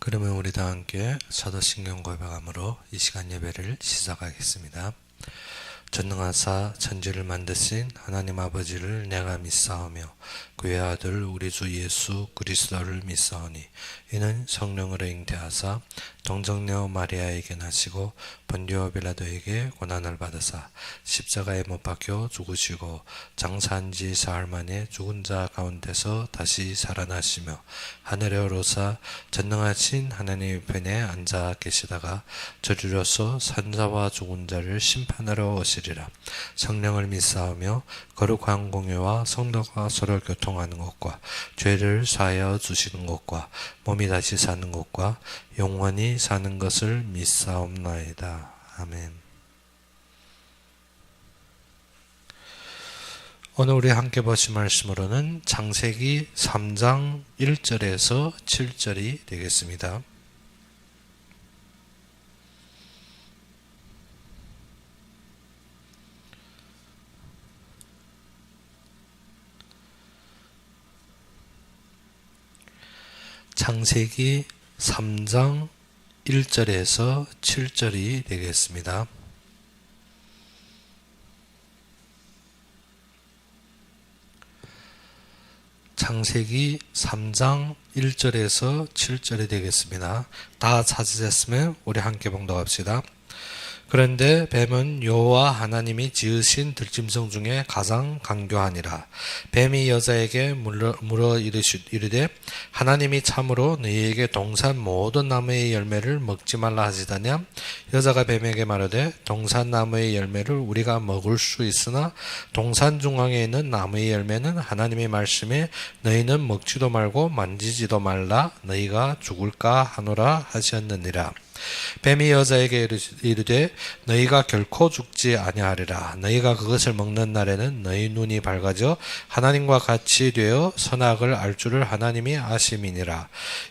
그러면 우리 다 함께 사도신경 고백함으로 이 시간 예배를 시작하겠습니다. 전능하사 천지를 만드신 하나님 아버지를 내가 믿사오며 그의 아들 우리 주 예수 그리스도를 믿사오니 이는 성령으로 잉태하사 동정녀 마리아에게 나시고 본디오 빌라도에게 고난을 받으사 십자가에 못 박혀 죽으시고 장사한 지 사흘 만에 죽은 자 가운데서 다시 살아나시며 하늘에 오르사 전능하신 하나님 편에 앉아 계시다가 저주로서 산자와 죽은 자를 심판하러 오시리라. 성령을 믿사오며 거룩한 공예와 성도가 서로 교통하는 것과 죄를 사하여 주시는 것과 몸이 다시 사는 것과 영원히 사는 것을 믿사옵나이다. 아멘. 오늘 우리 함께 보신 말씀으로는 창세기 3장 1절에서 7절이 되겠습니다. 창세기 3장 1절에서 7절이 되겠습니다. 창세기 3장 1절에서 7절이 되겠습니다. 다 찾으셨으면 우리 함께 봉독합시다. 그런데 뱀은 여호와 하나님이 지으신 들짐승 중에 가장 강교하니라. 뱀이 여자에게 물어 이르되 하나님이 참으로 너희에게 동산 모든 나무의 열매를 먹지 말라 하시다냐? 여자가 뱀에게 말하되 동산 나무의 열매를 우리가 먹을 수 있으나 동산 중앙에 있는 나무의 열매는 하나님의 말씀에 너희는 먹지도 말고 만지지도 말라 너희가 죽을까 하노라 하셨느니라. 뱀이 여자에게 이르되 너희가 결코 죽지 아니하리라. 너희가 그것을 먹는 날에는 너희 눈이 밝아져 하나님과 같이 되어 선악을 알 줄을 하나님이 아심이니라.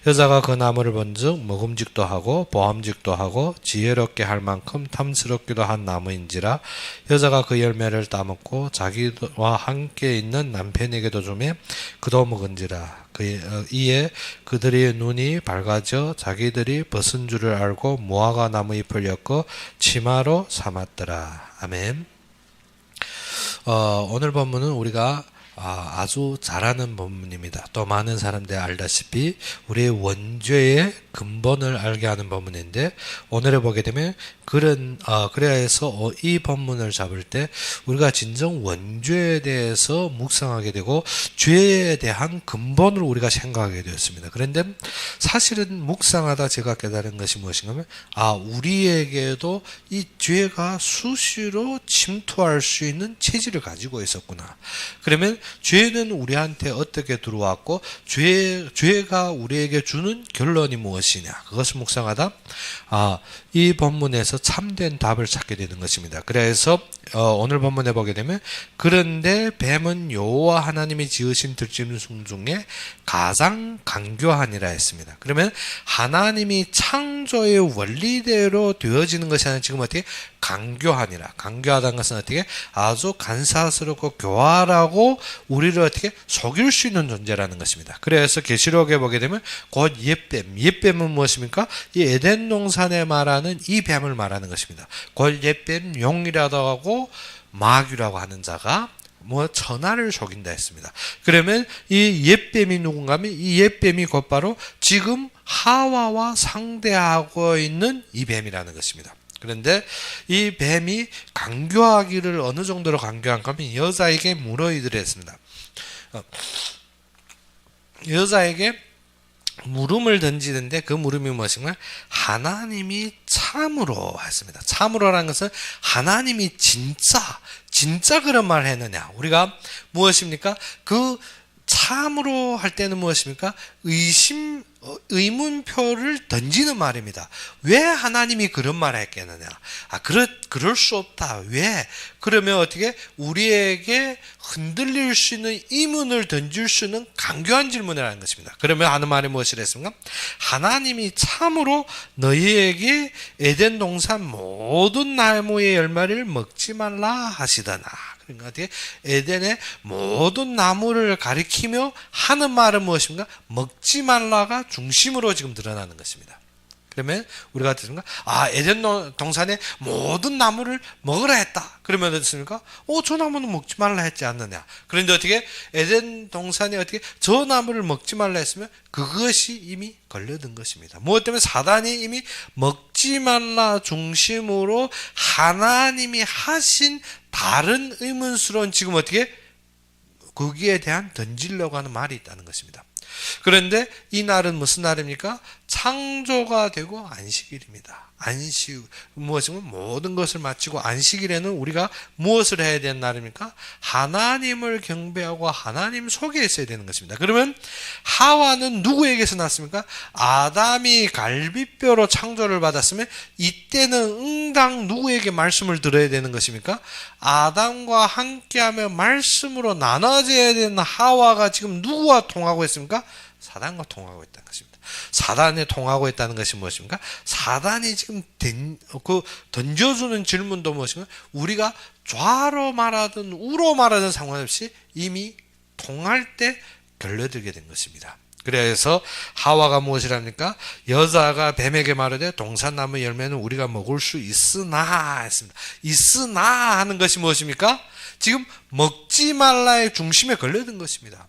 여자가 그 나무를 본즉 먹음직도 하고 보암직도 하고 지혜롭게 할 만큼 탐스럽기도 한 나무인지라. 여자가 그 열매를 따먹고 자기와 함께 있는 남편에게도 주매 그도 먹은지라. 이에 그들의 눈이 밝아져 자기들이 벗은 줄을 알고 무화과 나무 잎을 엮어 치마로 삼았더라. 아멘. 오늘 본문은 우리가 아주 잘 아는 본문입니다. 또 많은 사람들이 알다시피 우리의 원죄의 근본을 알게 하는 본문인데 오늘에 보게 되면 그래야 해서 이 본문을 잡을 때 우리가 진정 원죄에 대해서 묵상하게 되고 죄에 대한 근본을 우리가 생각하게 되었습니다. 그런데 사실은 묵상하다 제가 깨달은 것이 무엇인가 하면 우리에게도 이 죄가 수시로 침투할 수 있는 체질을 가지고 있었구나. 그러면 죄는 우리한테 어떻게 들어왔고 죄가 우리에게 주는 결론이 무엇이냐 그것을 묵상하다 이 본문에서 참된 답을 찾게 되는 것입니다. 그래서 오늘 본문에 보게 되면 그런데 뱀은 여호와 하나님이 지으신 들짐승 중에 가장 강교하니라 했습니다. 그러면 하나님이 창조의 원리대로 되어지는 것이 아니라 지금 어떻게 강교하니라. 강교하다는 것은 어떻게 아주 간사스럽고 교활하고 우리를 어떻게 속일 수 있는 존재라는 것입니다. 그래서 계시록에 보게 되면 곧 옛뱀은 무엇입니까? 이 에덴 동산에 말하는 이 뱀을 말하는 것입니다. 곧 옛뱀 용이라고 하고 마귀라고 하는 자가 천하를 속인다 했습니다. 그러면 이 옛뱀이 누군가 하면 이 옛뱀이 곧바로 지금 하와와 상대하고 있는 이 뱀이라는 것입니다. 그런데 이 뱀이 강교하기를 어느 정도로 강교한가 하면 여자에게 물어 이르랬습니다. 여자에게 물음을 던지는데 그 물음이 무엇인가? 하나님이 참으로 했습니다. 참으로라는 것은 하나님이 진짜 그런 말을 했느냐. 우리가 무엇입니까? 그 참으로 할 때는 무엇입니까? 의문표를 던지는 말입니다. 왜 하나님이 그런 말을 했겠느냐? 그럴 수 없다. 왜? 그러면 어떻게 우리에게 흔들릴 수 있는 의문을 던질 수 있는 강교한 질문이라는 것입니다. 그러면 하는 말이 무엇이라 했습니까? 하나님이 참으로 너희에게 에덴 동산 모든 나무의 열매를 먹지 말라 하시더나. 그러니까 어떻게 에덴의 모든 나무를 가리키며 하는 말은 무엇입니까? 먹지 말라가 중심으로 지금 드러나는 것입니다. 그러면 우리가 어떻습니까? 에덴 동산의 모든 나무를 먹으라 했다. 그러면 어떻습니까? 저 나무는 먹지 말라 했지 않느냐. 그런데 어떻게 에덴 동산에 어떻게 저 나무를 먹지 말라 했으면 그것이 이미 걸려든 것입니다. 무엇 때문에? 사단이 이미 먹지 말라 중심으로 하나님이 하신 다른 의문스러운 지금 어떻게 거기에 대한 던지려고 하는 말이 있다는 것입니다. 그런데 이 날은 무슨 날입니까? 창조가 되고 안식일입니다. 안식, 무엇이면 모든 것을 마치고 안식일에는 우리가 무엇을 해야 되는 날입니까? 하나님을 경배하고 하나님 속에 있어야 되는 것입니다. 그러면 하와는 누구에게서 났습니까? 아담이 갈비뼈로 창조를 받았으면 이때는 응당 누구에게 말씀을 들어야 되는 것입니까? 아담과 함께하며 말씀으로 나눠져야 되는 하와가 지금 누구와 통하고 있습니까? 사단과 통하고 있다는 것입니다. 사단에 통하고 있다는 것이 무엇입니까? 사단이 지금 던져주는 질문도 무엇입니까? 우리가 좌로 말하든 우로 말하든 상관없이 이미 통할 때 걸려들게 된 것입니다. 그래서 하와가 무엇을 합니까? 여자가 뱀에게 말하되 동산나무 열매는 우리가 먹을 수 있으나 했습니다. 있으나 하는 것이 무엇입니까? 지금 먹지 말라의 중심에 걸려든 것입니다.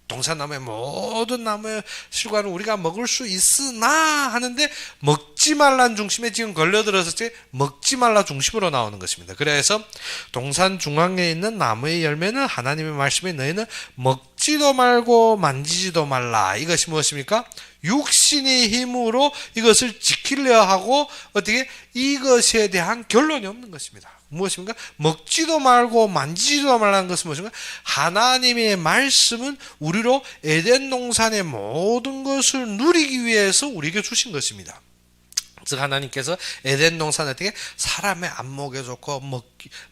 동산나무의 모든 나무의 실과는 우리가 먹을 수 있으나 하는데 먹지 말라는 중심에 지금 걸려들어서 먹지 말라 중심으로 나오는 것입니다. 그래서 동산 중앙에 있는 나무의 열매는 하나님의 말씀에 너희는 먹지도 말고 만지지도 말라. 이것이 무엇입니까? 육신의 힘으로 이것을 지키려 하고 어떻게 이것에 대한 결론이 없는 것입니다. 무엇입니까? 먹지도 말고 만지지도 말라는 것은 무엇입니까? 하나님의 말씀은 우리로 에덴 동산의 모든 것을 누리기 위해서 우리에게 주신 것입니다. 즉 하나님께서 에덴 동산에 어떻게 사람의 안목에 좋고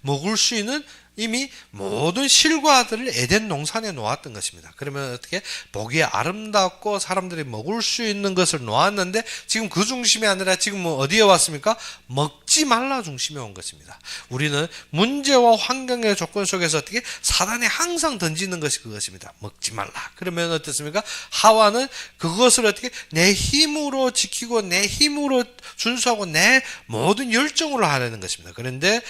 먹을 수 있는 이미 모든 실과들을 에덴 동산에 놓았던 것입니다. 그러면 어떻게 보기에 아름답고 사람들이 먹을 수 있는 것을 놓았는데 지금 그 중심이 아니라 지금 어디에 왔습니까? 먹지 말라 중심에 온 것입니다. 우리는 문제와 환경의 조건 속에서 어떻게 사단이 항상 던지는 것이 그것입니다. 먹지 말라. 그러면 어떻습니까? 하와는 그것을 어떻게 내 힘으로 지키고 내 힘으로 준수하고 내 모든 열정으로 하려는 것입니다. 그런데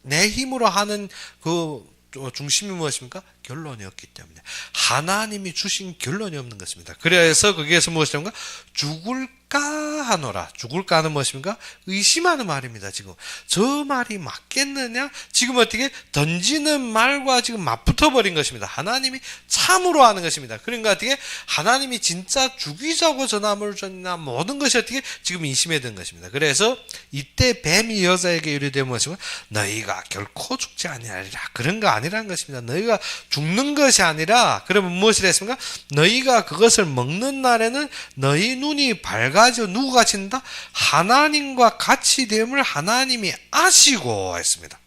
내 힘으로 하는 그 중심이 무엇입니까? 결론이었기 때문에 하나님이 주신 결론이 없는 것입니다. 그래서 거기에서 무엇입니까? 죽을까 하노라. 죽을까 하는 무엇입니까? 의심하는 말입니다. 지금 저 말이 맞겠느냐? 지금 어떻게 던지는 말과 지금 맞붙어 버린 것입니다. 하나님이 참으로 하는 것입니다. 그러니까 어떻게 하나님이 진짜 죽이자고 저 나무를 줬나 모든 것이 어떻게 지금 의심에 든 것입니다. 그래서 이때 뱀이 여자에게 이르되 무엇입니까? 너희가 결코 죽지 아니하리라. 그런 거 아니라는 것입니다. 너희가 죽는 것이 아니라 그러면 무엇을 했습니까? 너희가 그것을 먹는 날에는 너희 눈이 밝아져 누구가 친다? 하나님과 같이 됨을 하나님이 아시고 했습니다.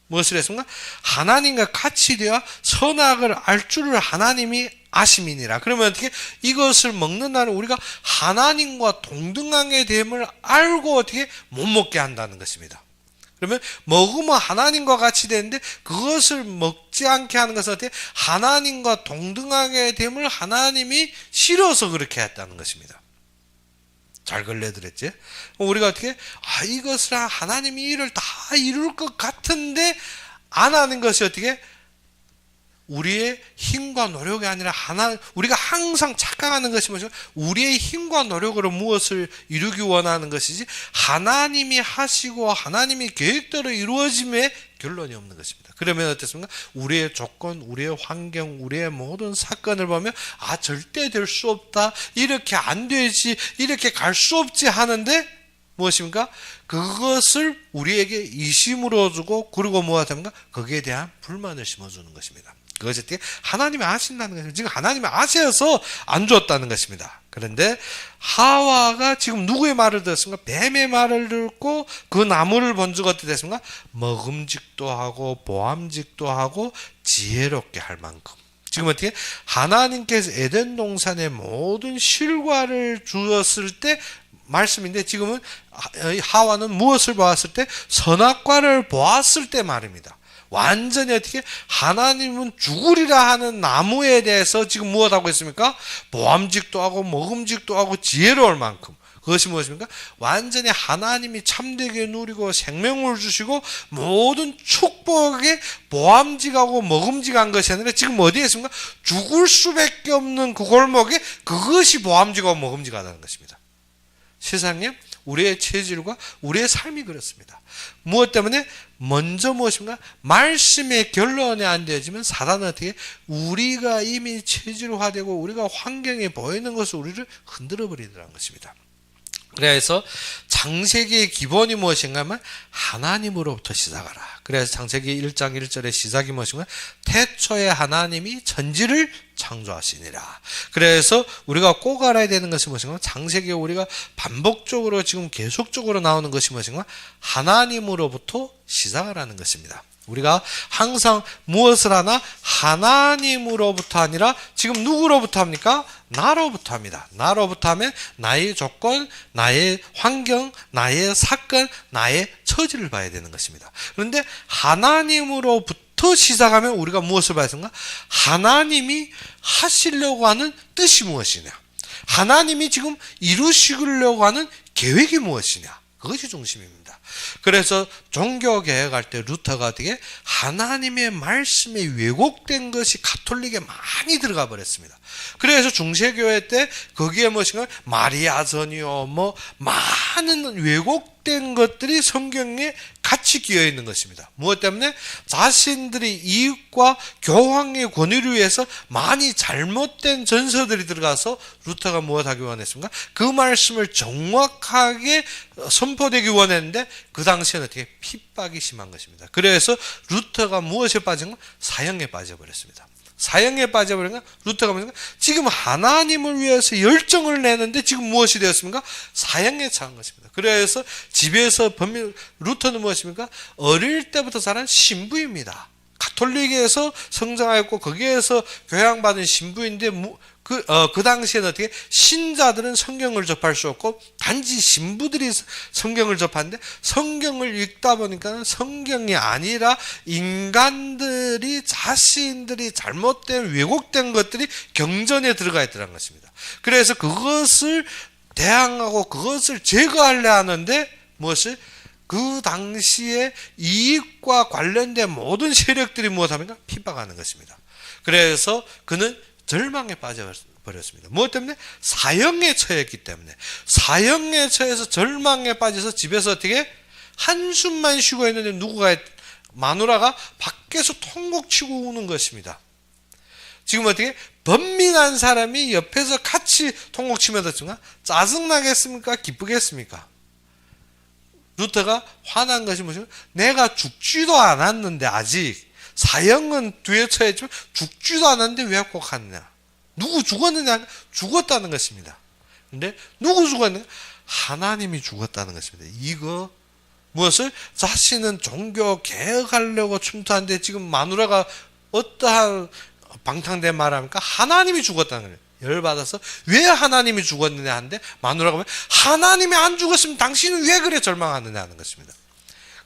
무엇을 했습니까? 하나님과 같이 되어 선악을 알 줄을 하나님이 아심이니라. 그러면 어떻게 이것을 먹는 날은 우리가 하나님과 동등하게 됨을 알고 어떻게 못 먹게 한다는 것입니다. 그러면 먹으면 하나님과 같이 되는데 그것을 먹지 않게 하는 것은 어떻게 하나님과 동등하게 됨을 하나님이 싫어서 그렇게 했다는 것입니다. 잘 걸려들었지? 우리가 어떻게 이것을 하나님이 일을 다 이룰 것 같은데 안 하는 것이 어떻게 우리의 힘과 노력이 아니라 우리가 항상 착각하는 것이 뭐죠? 우리의 힘과 노력으로 무엇을 이루기 원하는 것이지 하나님이 하시고 하나님이 계획대로 이루어짐에 결론이 없는 것입니다. 그러면 어떻습니까? 우리의 조건, 우리의 환경, 우리의 모든 사건을 보면 절대 될 수 없다. 이렇게 안 되지. 이렇게 갈 수 없지 하는데 무엇입니까? 그것을 우리에게 이심으로 주고 그리고 뭐가 됩니까? 거기에 대한 불만을 심어주는 것입니다. 그것이 어떻게 하나님이 아신다는 것입니다. 지금 하나님이 아셔서 안 줬다는 것입니다. 그런데 하와가 지금 누구의 말을 들었습니까? 뱀의 말을 듣고 그 나무를 본 적 어떻게 됐습니까? 먹음직도 하고 보암직도 하고 지혜롭게 할 만큼. 지금 어떻게 하나님께서 에덴 동산의 모든 실과를 주었을 때 말씀인데 지금은 하와는 무엇을 보았을 때? 선악과를 보았을 때 말입니다. 완전히 어떻게 하나님은 죽으리라 하는 나무에 대해서 지금 무엇하고 있습니까? 보암직도 하고 먹음직도 하고 지혜로울 만큼. 그것이 무엇입니까? 완전히 하나님이 참되게 누리고 생명을 주시고 모든 축복에 보암직하고 먹음직한 것이 아니라 지금 어디에 있습니까? 죽을 수밖에 없는 그 골목에 그것이 보암직하고 먹음직하다는 것입니다. 세상에 우리의 체질과 우리의 삶이 그렇습니다. 무엇 때문에? 먼저 무엇입니까? 말씀의 결론에 안 되어지면 사단은 어떻게? 우리가 이미 체질화되고 우리가 환경에 보이는 것을 우리를 흔들어 버리더라는 것입니다. 그래서 창세기의 기본이 무엇인가 하면 하나님으로부터 시작하라. 그래서 창세기 1장 1절의 시작이 무엇인가? 태초에 하나님이 천지를 창조하시니라. 그래서 우리가 꼭 알아야 되는 것이 무엇인가? 창세기에 우리가 반복적으로 지금 계속적으로 나오는 것이 무엇인가? 하나님으로부터 시작하라는 것입니다. 우리가 항상 무엇을 하나? 하나님으로부터 아니라 지금 누구로부터 합니까? 나로부터 합니다. 나로부터 하면 나의 조건, 나의 환경, 나의 사건, 나의 처지를 봐야 되는 것입니다. 그런데 하나님으로부터 시작하면 우리가 무엇을 봐야 되는가? 하나님이 하시려고 하는 뜻이 무엇이냐? 하나님이 지금 이루시려고 하는 계획이 무엇이냐? 그것이 중심입니다. 그래서 종교개혁할 때 루터가 어떻게 하나님의 말씀에 왜곡된 것이 가톨릭에 많이 들어가 버렸습니다. 그래서 중세교회 때 거기에 무엇인가 마리아전이요 뭐 많은 왜곡된 것들이 성경에 같이 끼어 있는 것입니다. 무엇 때문에? 자신들의 이익과 교황의 권위를 위해서 많이 잘못된 전서들이 들어가서 루터가 무엇하기 원했습니까? 그 말씀을 정확하게 선포되기 원했는데 그 당시에는 어떻게 핍박이 심한 것입니다. 그래서 루터가 무엇에 빠진 건? 사형에 빠져버렸습니다. 사형에 빠져버린 건 루터가 뭐니까 지금 하나님을 위해서 열정을 내는데 지금 무엇이 되었습니까? 사형에 처한 것입니다. 그래서 집에서 루터는 무엇입니까? 어릴 때부터 자란 신부입니다. 가톨릭에서 성장하였고 거기에서 교양받은 신부인데 그 당시에는 어떻게 신자들은 성경을 접할 수 없고 단지 신부들이 성경을 접하는데 성경을 읽다 보니까 성경이 아니라 인간들이 자신들이 잘못된 왜곡된 것들이 경전에 들어가 있더라는 것입니다. 그래서 그것을 대항하고 그것을 제거하려 하는데 무엇을? 그 당시에 이익과 관련된 모든 세력들이 무엇합니까? 핍박하는 것입니다. 그래서 그는 절망에 빠져버렸습니다. 무엇 때문에? 사형에 처했기 때문에. 사형에 처해서 절망에 빠져서 집에서 어떻게 한숨만 쉬고 있는데 마누라가 밖에서 통곡치고 우는 것입니다. 지금 어떻게 번민한 사람이 옆에서 같이 통곡치면서 짜증나겠습니까? 기쁘겠습니까? 루터가 화난 것이 무엇이냐? 내가 죽지도 않았는데 아직 사형은 뒤에 처했지만 죽지도 않았는데 왜 꼭 하느냐? 누구 죽었느냐? 죽었다는 것입니다. 그런데 누구 죽었느냐? 하나님이 죽었다는 것입니다. 이거 무엇을? 자신은 종교 개혁하려고 침투하는데 지금 마누라가 어떠한 방탕된 말을 합니까? 하나님이 죽었다는 거예요. 열받아서 왜 하나님이 죽었느냐 하는데 마누라가 왜 하나님이 안 죽었으면 당신은 왜 그래 절망하느냐 하는 것입니다.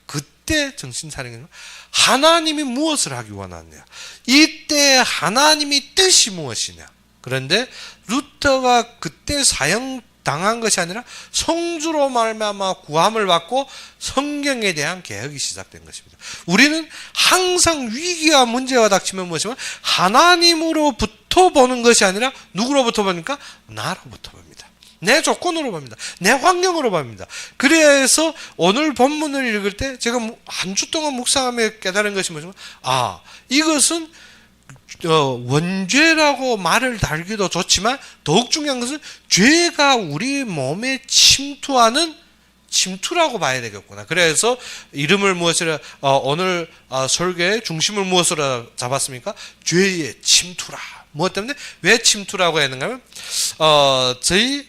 그때 정신 차리는 건 하나님이 무엇을 하기 원하느냐, 이때 하나님이 뜻이 무엇이냐. 그런데 루터가 그때 사형 당한 것이 아니라 성주로 말미암아 구함을 받고 성경에 대한 개혁이 시작된 것입니다. 우리는 항상 위기와 문제가 닥치면 무엇이면 하나님으로부터 보는 것이 아니라 누구로부터 보니까 나로부터 봅니다. 내 조건으로 봅니다. 내 환경으로 봅니다. 그래서 오늘 본문을 읽을 때 제가 한 주 동안 묵상하며 깨달은 것이 뭐냐면 이것은 원죄라고 말을 달기도 좋지만 더욱 중요한 것은 죄가 우리 몸에 침투하는 침투라고 봐야 되겠구나. 그래서 이름을 무엇이라 오늘 설교의 중심을 무엇으로 잡았습니까? 죄의 침투라. 무엇 때문에? 왜 침투라고 했는가 하면 저희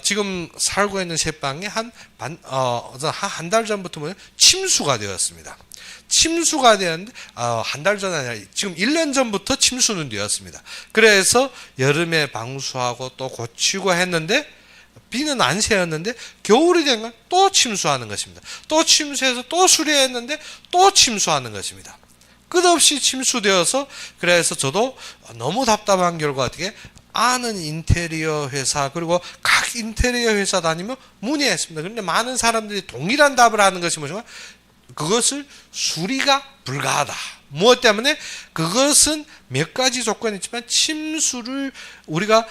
지금 살고 있는 새방에 한 달 전부터 뭐냐? 침수가 되었습니다. 침수가 되었는데 한 달 전 아니라 지금 1년 전부터 침수는 되었습니다. 그래서 여름에 방수하고 또 고치고 했는데 비는 안 새었는데 겨울이 된 건 또 침수하는 것입니다. 또 침수해서 또 수리했는데 또 침수하는 것입니다. 끝없이 침수되어서 그래서 저도 너무 답답한 결과 어떻게 아는 인테리어 회사 그리고 각 인테리어 회사 다니며 문의했습니다. 그런데 많은 사람들이 동일한 답을 하는 것이 뭐죠? 그것을 수리가 불가하다. 무엇 때문에? 그것은 몇 가지 조건이 있지만 침수를 우리가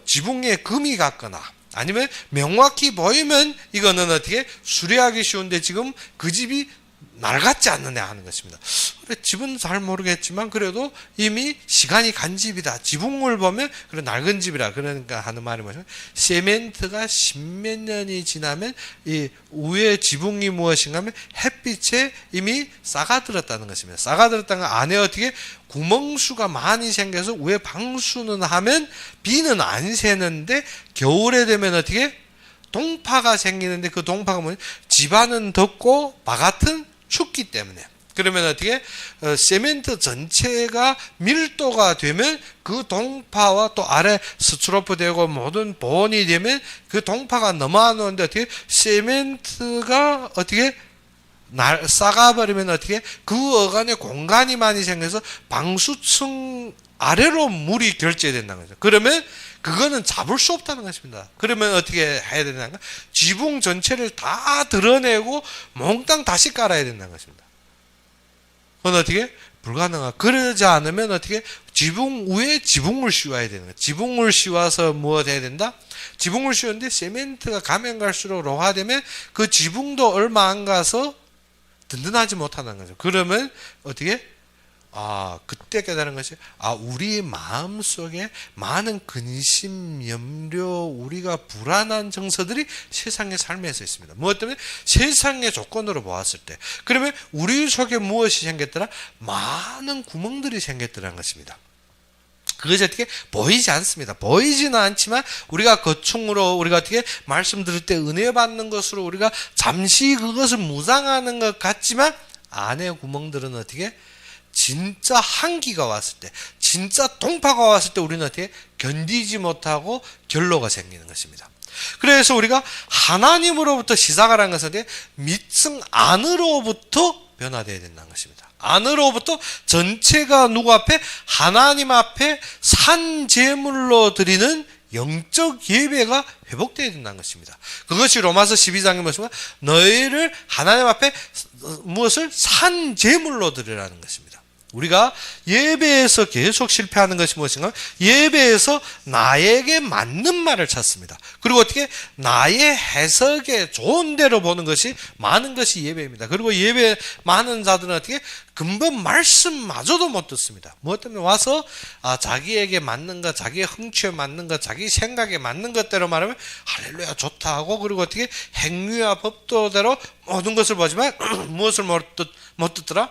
지붕에 금이 갔거나 아니면 명확히 보이면 이거는 어떻게 수리하기 쉬운데 지금 그 집이 낡았지 않느냐 하는 것입니다. 그래, 집은 잘 모르겠지만 그래도 이미 시간이 간 집이다. 지붕을 보면 그런 낡은 집이라 그러니까 하는 말이 뭐죠? 세멘트가 십몇 년이 지나면 이 위에 지붕이 무엇인가 하면 햇빛에 이미 싸가들었다는 것입니다. 싸가들었다는 건 안에 어떻게 구멍수가 많이 생겨서 위에 방수는 하면 비는 안 새는데 겨울에 되면 어떻게 동파가 생기는데 그 동파가 뭐냐? 집안은 덥고 바깥은 춥기 때문에 그러면 어떻게 세멘트 전체가 밀도가 되면 그 동파와 또 아래 스트로프 되고 모든 보온이 되면 그 동파가 넘어가는데 어떻게 세멘트가 어떻게 싸가버리면 어떻게 그 어간에 공간이 많이 생겨서 방수층 아래로 물이 결제된다는 거죠. 그러면 그거는 잡을 수 없다는 것입니다. 그러면 어떻게 해야 되는가? 지붕 전체를 다 드러내고 몽땅 다시 깔아야 된다는 것입니다. 그건 어떻게? 불가능하고 그러지 않으면 어떻게? 지붕 위에 지붕을 씌워야 되는 거예요. 지붕을 씌워서 무엇 해야 된다? 지붕을 씌웠는데 세멘트가 가면 갈수록 로화되면 그 지붕도 얼마 안 가서 든든하지 못하는 거죠. 그러면 어떻게? 그때 깨달은 것이, 우리 마음 속에 많은 근심, 염려, 우리가 불안한 정서들이 세상의 삶에서 있습니다. 무엇 때문에? 세상의 조건으로 보았을 때. 그러면 우리 속에 무엇이 생겼더라? 많은 구멍들이 생겼더라는 것입니다. 그것이 어떻게 보이지 않습니다. 보이지는 않지만 우리가 거충으로 우리가 어떻게 말씀 들을 때 은혜 받는 것으로 우리가 잠시 그것을 무장하는 것 같지만 안에 구멍들은 어떻게 진짜 한기가 왔을 때, 진짜 동파가 왔을 때 우리는 어떻게 견디지 못하고 결로가 생기는 것입니다. 그래서 우리가 하나님으로부터 시작하라는 것은 믿음 안으로부터 변화되어야 된다는 것입니다. 안으로부터 전체가 누구 앞에? 하나님 앞에 산 제물로 드리는 영적 예배가 회복되어야 된다는 것입니다. 그것이 로마서 12장에 무엇인가? 너희를 하나님 앞에 무엇을? 산 제물로 드리라는 것입니다. 우리가 예배에서 계속 실패하는 것이 무엇인가? 예배에서 나에게 맞는 말을 찾습니다. 그리고 어떻게? 나의 해석에 좋은 대로 보는 것이 많은 것이 예배입니다. 그리고 예배 많은 자들은 어떻게? 근본 말씀마저도 못 듣습니다. 무엇 때문에 와서 자기에게 맞는 것, 자기의 흥취에 맞는 것, 자기 생각에 맞는 것대로 말하면 할렐루야 좋다 하고 그리고 어떻게? 행위와 법도대로 모든 것을 보지만 무엇을 못 듣더라?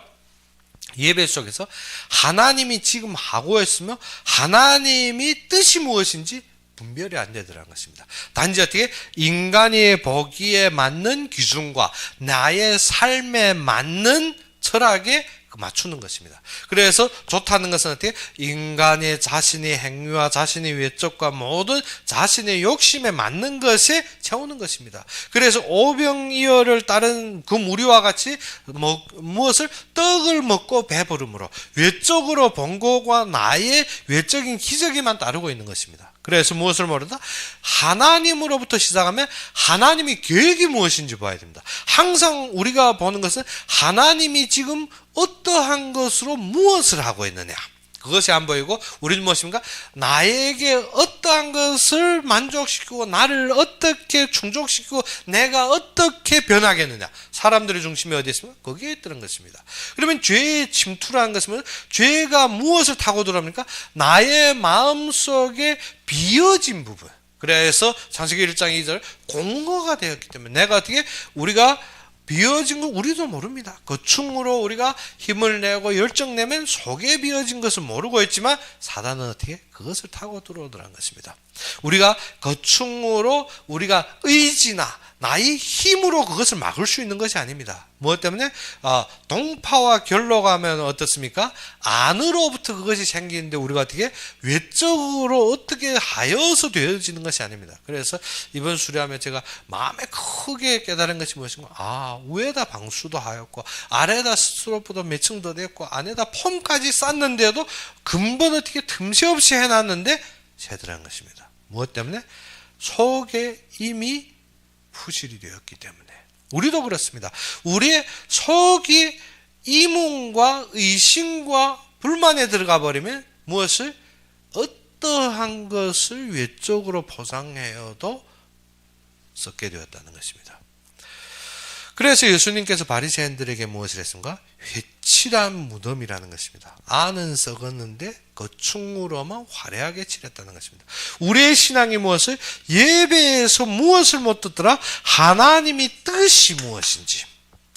예배 속에서 하나님이 지금 하고 있으며 하나님이 뜻이 무엇인지 분별이 안 되더라는 것입니다. 단지 어떻게 인간이 보기에 맞는 기준과 나의 삶에 맞는 철학에 맞추는 것입니다. 그래서 좋다는 것은 어떻게 인간의 자신의 행위와 자신의 외적과 모든 자신의 욕심에 맞는 것에 채우는 것입니다. 그래서 오병이어를 따른 그 무리와 같이 무엇을 떡을 먹고 배부름으로 외적으로 본 것과 나의 외적인 기저귀만 따르고 있는 것입니다. 그래서 무엇을 모른다? 하나님으로부터 시작하면 하나님의 계획이 무엇인지 봐야 됩니다. 항상 우리가 보는 것은 하나님이 지금 어떠한 것으로 무엇을 하고 있느냐. 그것이 안 보이고 우리는 무엇입니까? 나에게 어떠한 것을 만족시키고 나를 어떻게 충족시키고 내가 어떻게 변하겠느냐. 사람들의 중심이 어디 있습니까? 거기에 있다는 것입니다. 그러면 죄의 침투라는 것은 죄가 무엇을 타고 들어옵니까? 나의 마음속에 비어진 부분. 그래서 창세기 1장 2절 공허가 되었기 때문에 내가 어떻게 우리가 비어진 거 우리도 모릅니다. 그 충으로 우리가 힘을 내고 열정 내면 속에 비어진 것을 모르고 있지만 사단은 어떻게 그것을 타고 들어오더라는 것입니다. 우리가 거충으로 우리가 의지나 나의 힘으로 그것을 막을 수 있는 것이 아닙니다. 무엇 때문에? 동파와 결로가 하면 어떻습니까? 안으로부터 그것이 생기는데 우리가 어떻게 외적으로 어떻게 하여서 되어지는 것이 아닙니다. 그래서 이번 수료하면 제가 마음에 크게 깨달은 것이 무엇인가? 위에다 방수도 하였고 아래에다 스트로프도 몇 층 더 됐고 안에다 폼까지 쌌는데도 근본 어떻게 틈새 없이 해놨는데 새들한 것입니다. 무엇 때문에? 속에 이미 부실이 되었기 때문에. 우리도 그렇습니다. 우리의 속이 이문과 의심과 불만에 들어가 버리면 무엇을? 어떠한 것을 외적으로 포장해도 썩게 되었다는 것입니다. 그래서 예수님께서 바리새인들에게 무엇을 했습니까? 회칠한 무덤이라는 것입니다. 안은 썩었는데 겉충으로만 화려하게 칠했다는 것입니다. 우리의 신앙이 무엇을? 예배에서 무엇을 못 듣더라? 하나님이 뜻이 무엇인지.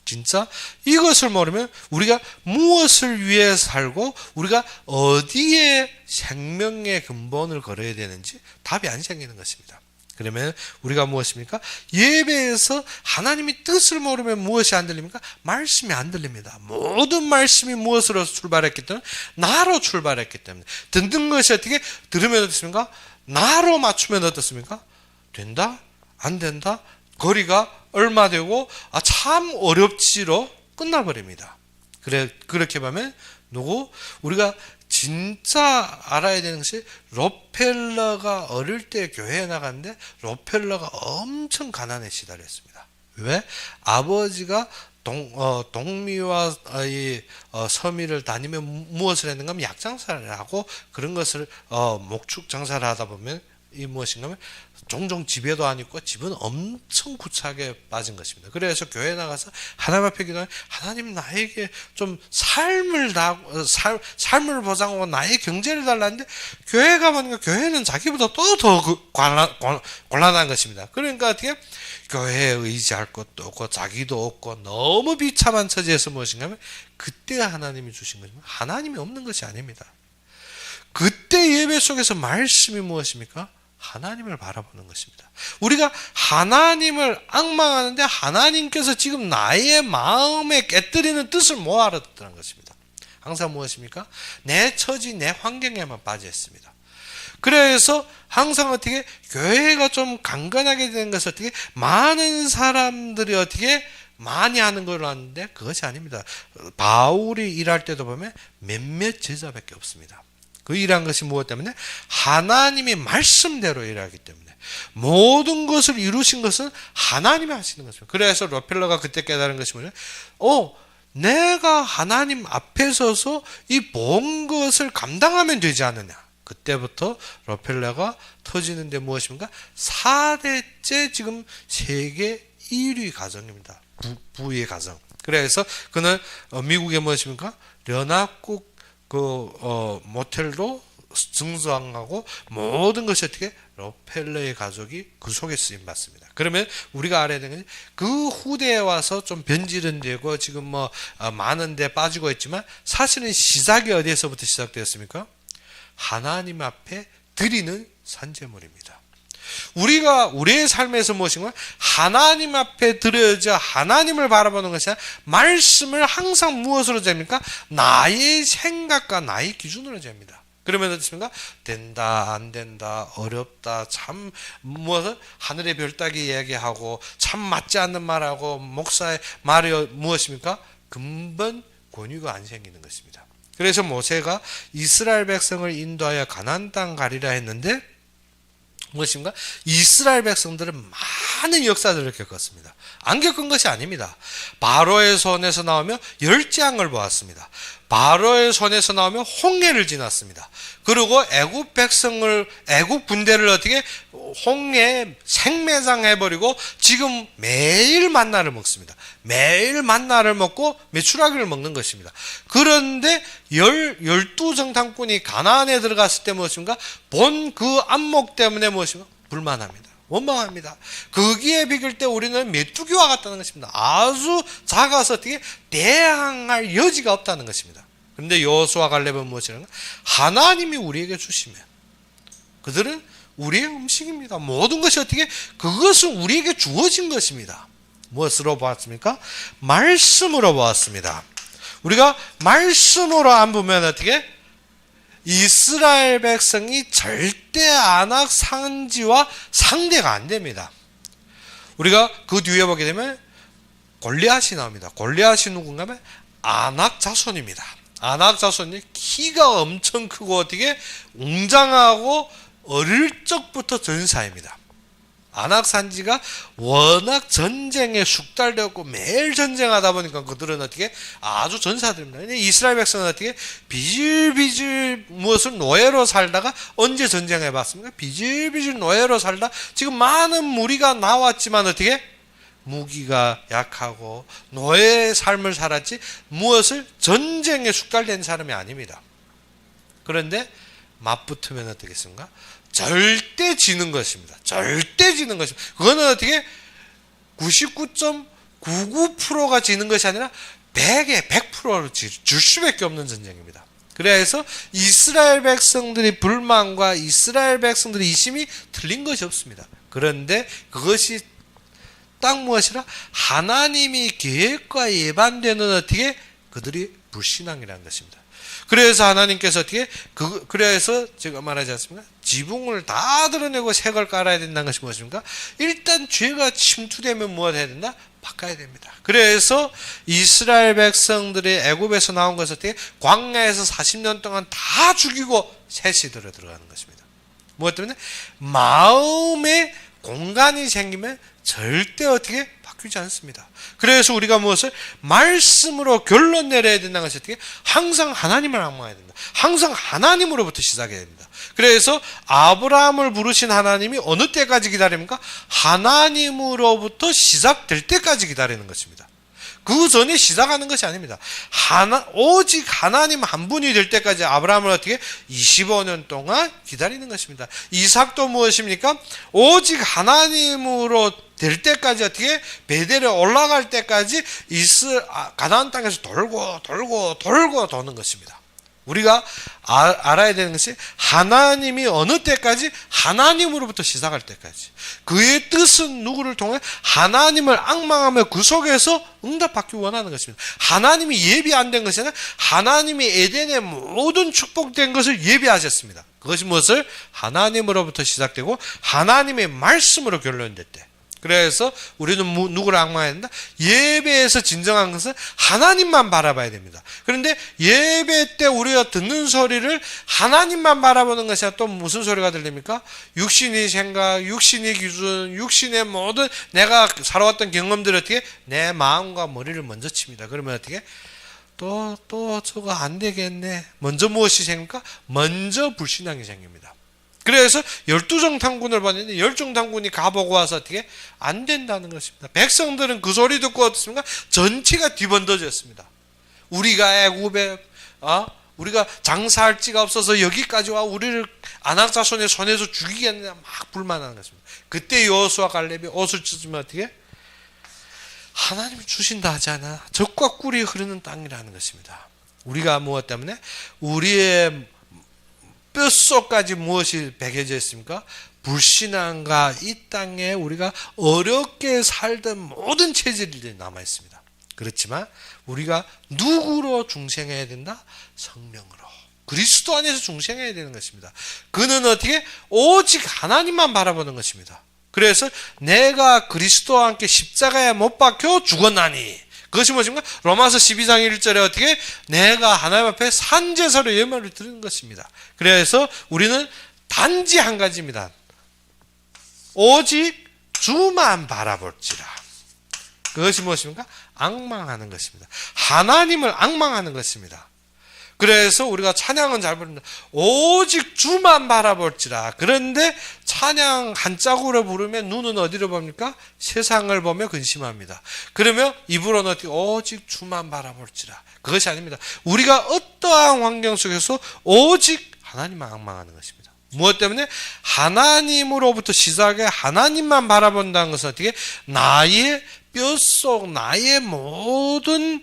진짜 이것을 모르면 우리가 무엇을 위해 살고 우리가 어디에 생명의 근본을 걸어야 되는지 답이 안 생기는 것입니다. 그러면 우리가 무엇입니까? 예배에서 하나님의 뜻을 모르면 무엇이 안 들립니까? 말씀이 안 들립니다. 모든 말씀이 무엇으로 출발했기 때문에? 나로 출발했기 때문에. 듣는 것이 어떻게? 들으면 어떻습니까? 나로 맞추면 어떻습니까? 된다? 안 된다? 거리가 얼마 되고 참 어렵지로 끝나버립니다. 그렇게 보면 우리가 진짜 알아야 되는 것이 롯펠러가 어릴 때 교회에 나갔는데 롯펠러가 엄청 가난에 시달렸습니다. 왜? 아버지가 동미와 서미를 다니며 무엇을 했는가 하면 약장사를 하고 그런 것을 목축 장사를 하다 보면 이 무엇인가 하면 종종 집에도 안 있고 집은 엄청 구차하게 빠진 것입니다. 그래서 교회에 나가서 하나님 앞에 기도하면 하나님 나에게 좀 삶을 보장하고 나의 경제를 달라는데 교회 가보니까 교회는 자기보다 또 더 곤란한 것입니다. 그러니까 어떻게 교회에 의지할 것도 없고 자기도 없고 너무 비참한 처지에서 무엇인가 하면 그때 하나님이 주신 것입니다. 하나님이 없는 것이 아닙니다. 그때 예배 속에서 말씀이 무엇입니까? 하나님을 바라보는 것입니다. 우리가 하나님을 앙망하는데 하나님께서 지금 나의 마음에 깨뜨리는 뜻을 못 알아듣는 것입니다. 항상 무엇입니까? 내 처지, 내 환경에만 빠져 있습니다. 그래서 항상 어떻게 교회가 좀 강건하게 되는 것은 어떻게 많은 사람들이 어떻게 많이 하는 걸로 아는데 그것이 아닙니다. 바울이 일할 때도 보면 몇몇 제자밖에 없습니다. 그 일한 것이 무엇 때문에? 하나님이 말씀대로 일하기 때문에. 모든 것을 이루신 것은 하나님이 하시는 것입니다. 그래서 롯펠러가 그때 깨달은 것이 뭐냐? 내가 하나님 앞에 서서 이 본 것을 감당하면 되지 않느냐. 그때부터 롯펠러가 터지는데 무엇입니까? 4대째 지금 세계 1위 가정입니다. 부의 가정. 그래서 그는 미국의 무엇입니까? 연합국 모텔로 증수하고 모든 것이 어떻게 롯펠러의 가족이 그 속에 쓰임 받습니다. 그러면 우리가 알아야 되는 것은 그 후대에 와서 좀 변질은 되고 지금 많은 데 빠지고 있지만 사실은 시작이 어디에서부터 시작되었습니까? 하나님 앞에 드리는 산제물입니다. 우리가 우리의 삶에서 무엇인가? 하나님 앞에 드려져 하나님을 바라보는 것이 아니라 말씀을 항상 무엇으로 잽니까? 나의 생각과 나의 기준으로 잽니다. 그러면 어떻습니까? 된다, 안 된다, 어렵다, 참 무엇을 하늘의 별 따기 이야기하고 참 맞지 않는 말하고 목사의 말이 무엇입니까? 근본 권위가 안 생기는 것입니다. 그래서 모세가 이스라엘 백성을 인도하여 가나안 땅 가리라 했는데 무엇인가? 이스라엘 백성들은 많은 역사들을 겪었습니다. 안 겪은 것이 아닙니다. 바로의 손에서 나오며 열재앙을 보았습니다. 바로의 손에서 나오며 홍해를 지났습니다. 그리고 애국 군대를 어떻게 홍해에 생매장해버리고 지금 매일 만나를 먹습니다. 매일 만나를 먹고 메추라기를 먹는 것입니다. 그런데 12정탐꾼이 가나안에 들어갔을 때 무엇인가? 본 그 안목 때문에 무엇인가? 불만합니다. 원망합니다. 거기에 비길 때 우리는 메뚜기와 같다는 것입니다. 아주 작아서 어떻게 대항할 여지가 없다는 것입니다. 그런데 여호수아 갈렙은 무엇이냐면 하나님이 우리에게 주시면 그들은 우리의 음식입니다. 모든 것이 어떻게 그것은 우리에게 주어진 것입니다. 무엇으로 보았습니까? 말씀으로 보았습니다. 우리가 말씀으로 안 보면 어떻게 이스라엘 백성이 절대 안악 산지와 상대가 안 됩니다. 우리가 그 뒤에 보게 되면 골리앗이 나옵니다. 골리앗이 누군가 하면 안악 자손입니다. 안악 자손이 키가 엄청 크고 어떻게 웅장하고 어릴 적부터 전사입니다. 안악 산지가 워낙 전쟁에 숙달되었고 매일 전쟁하다 보니까 그들은 어떻게 아주 전사들입니다. 근데 이스라엘 백성은 어떻게 비질비질 무엇을 노예로 살다가 언제 전쟁해 봤습니까? 비질비질 노예로 살다 지금 많은 무리가 나왔지만 어떻게 무기가 약하고 노예의 삶을 살았지 무엇을 전쟁에 숙달된 사람이 아닙니다. 그런데 맞붙으면 어떻겠습니까? 절대 지는 것입니다. 절대 지는 것입니다. 그거는 어떻게 99.99%가 지는 것이 아니라 100에 100%로 질 수밖에 없는 전쟁입니다. 그래서 이스라엘 백성들이 불만과 이스라엘 백성들이 이심이 틀린 것이 없습니다. 그런데 그것이 딱 무엇이라 하나님이 계획과 예반되는 어떻게 그들이 불신앙이라는 것입니다. 그래서 하나님께서 어떻게 그래서 제가 말하지 않습니까? 지붕을 다 드러내고 색을 깔아야 된다는 것이 무엇입니까? 일단 죄가 침투되면 무엇 해야 된다? 바꿔야 됩니다. 그래서 이스라엘 백성들이 애굽에서 나온 것을 어떻게 광야에서 40년 동안 다 죽이고 셋이 들어가는 것입니다. 무엇 때문에? 마음에 공간이 생기면 절대 어떻게 바뀌지 않습니다. 그래서 우리가 무엇을 말씀으로 결론 내려야 된다는 것이 어떻게 항상 하나님을 앙망해야 된다. 항상 하나님으로부터 시작해야 됩니다. 그래서 아브라함을 부르신 하나님이 어느 때까지 기다립니까? 하나님으로부터 시작될 때까지 기다리는 것입니다. 그 전에 시작하는 것이 아닙니다. 오직 하나님 한 분이 될 때까지 아브라함을 어떻게 25년 동안 기다리는 것입니다. 이삭도 무엇입니까? 오직 하나님으로 될 때까지 어떻게 베델에 올라갈 때까지 가나안 땅에서 돌고 도는 것입니다. 우리가 알아야 되는 것이 하나님이 어느 때까지 하나님으로부터 시작할 때까지 그의 뜻은 누구를 통해 하나님을 앙망하며 그 속에서 응답받기 원하는 것입니다. 하나님이 예비 안 된 것이 아니라 하나님이 에덴의 모든 축복된 것을 예비하셨습니다. 그것이 무엇을? 하나님으로부터 시작되고 하나님의 말씀으로 결론됐대. 그래서 우리는 누구를 앙망해야 된다? 예배에서 진정한 것은 하나님만 바라봐야 됩니다. 그런데 예배 때 우리가 듣는 소리를 하나님만 바라보는 것이 아니라 또 무슨 소리가 들립니까? 육신의 생각, 육신의 기준, 육신의 모든 내가 살아왔던 경험들을 어떻게 내 마음과 머리를 먼저 칩니다. 그러면 어떻게? 또 저거 안 되겠네. 먼저 무엇이 생깁니까? 먼저 불신앙이 생깁니다. 그래서 12정탐군을 봤는데 10정탐군이 가보고 와서 어떻게 안 된다는 것입니다. 백성들은 그 소리 듣고 어떻습니까? 전체가 뒤번더졌습니다. 우리가 애굽에 우리가 장사할 지가 없어서 여기까지 와 우리를 아낙 자손의 손에서 죽이겠느냐 막 불만하는 것입니다. 그때 여호수아 갈렙이 옷을 찢으면 어떻게? 하나님이 주신다 하지 않아. 젖과 꿀이 흐르는 땅이라는 것입니다. 우리가 무엇 때문에? 우리의 뼛속까지 무엇이 배겨져 있습니까? 불신앙과 이 땅에 우리가 어렵게 살던 모든 체질들이 남아 있습니다. 그렇지만 우리가 누구로 중생해야 된다? 성령으로. 그리스도 안에서 중생해야 되는 것입니다. 그는 어떻게? 오직 하나님만 바라보는 것입니다. 그래서 내가 그리스도와 함께 십자가에 못 박혀 죽었나니 그것이 무엇입니까? 로마서 12장 1절에 어떻게? 내가 하나님 앞에 산제사로 예물을 드리는 것입니다. 그래서 우리는 단지 한 가지입니다. 오직 주만 바라볼지라. 그것이 무엇입니까? 앙망하는 것입니다. 하나님을 앙망하는 것입니다. 그래서 우리가 찬양은 잘 부릅니다. 오직 주만 바라볼지라. 그런데 찬양 한짝으로 부르면 눈은 어디로 봅니까? 세상을 보며 근심합니다. 그러면 입으로는 어떻게? 오직 주만 바라볼지라. 그것이 아닙니다. 우리가 어떠한 환경 속에서 오직 하나님만 앙망하는 것입니다. 무엇 때문에? 하나님으로부터 시작해 하나님만 바라본다는 것은 어떻게? 나의 뼛속, 나의 모든